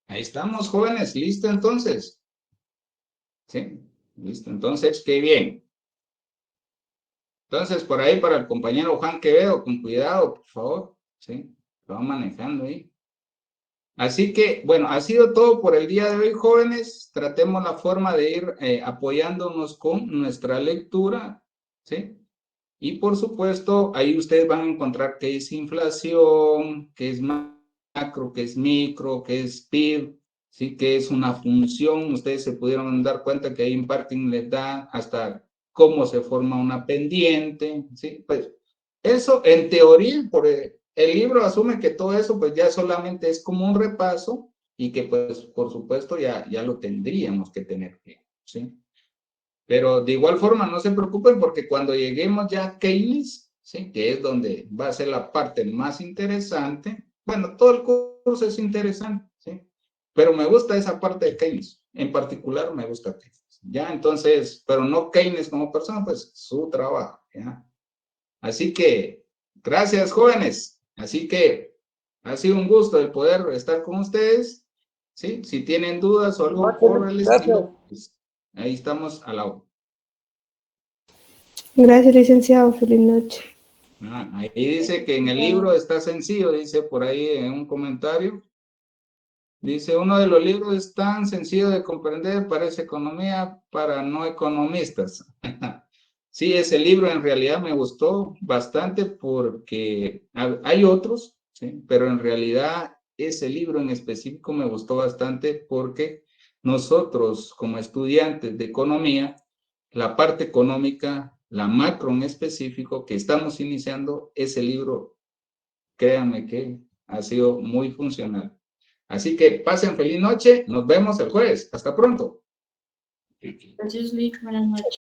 Ahí estamos, jóvenes. ¿Listo entonces? Sí, listo. Entonces, qué bien. Entonces, por ahí para el compañero Juan Quevedo, con cuidado, por favor. Sí, lo va manejando ahí. Así que, bueno, ha sido todo por el día de hoy, jóvenes. Tratemos la forma de ir apoyándonos con nuestra lectura, ¿sí? Y por supuesto, ahí ustedes van a encontrar qué es inflación, qué es macro, qué es micro, qué es PIB, ¿sí? Qué es una función. Ustedes se pudieron dar cuenta que ahí en Parting les da hasta cómo se forma una pendiente, ¿sí? Pues eso en teoría, el libro asume que todo eso pues ya solamente es como un repaso y que pues por supuesto ya lo tendríamos que tener bien, ¿sí? Pero de igual forma no se preocupen porque cuando lleguemos ya a Keynes, ¿sí? Que es donde va a ser la parte más interesante, bueno, todo el curso es interesante, ¿sí? Pero me gusta esa parte de Keynes, en particular me gusta Keynes, ¿ya? Entonces, pero no Keynes como persona, pues su trabajo, ¿ya? Así que, gracias jóvenes, así que ha sido un gusto el poder estar con ustedes, ¿sí? Si tienen dudas o algo por el estilo, pues ahí estamos a la hora. Gracias, licenciado. Feliz noche. Ahí dice que en el libro está sencillo, dice por ahí en un comentario. Dice, uno de los libros es tan sencillo de comprender, parece economía para no economistas. Sí, ese libro en realidad me gustó bastante porque hay otros, ¿sí? Pero en realidad ese libro en específico me gustó bastante porque nosotros como estudiantes de economía, la parte económica, la macro en específico que estamos iniciando, ese libro, créanme que ha sido muy funcional. Así que pasen feliz noche, nos vemos el jueves. Hasta pronto. Gracias, Luis. Buenas noches.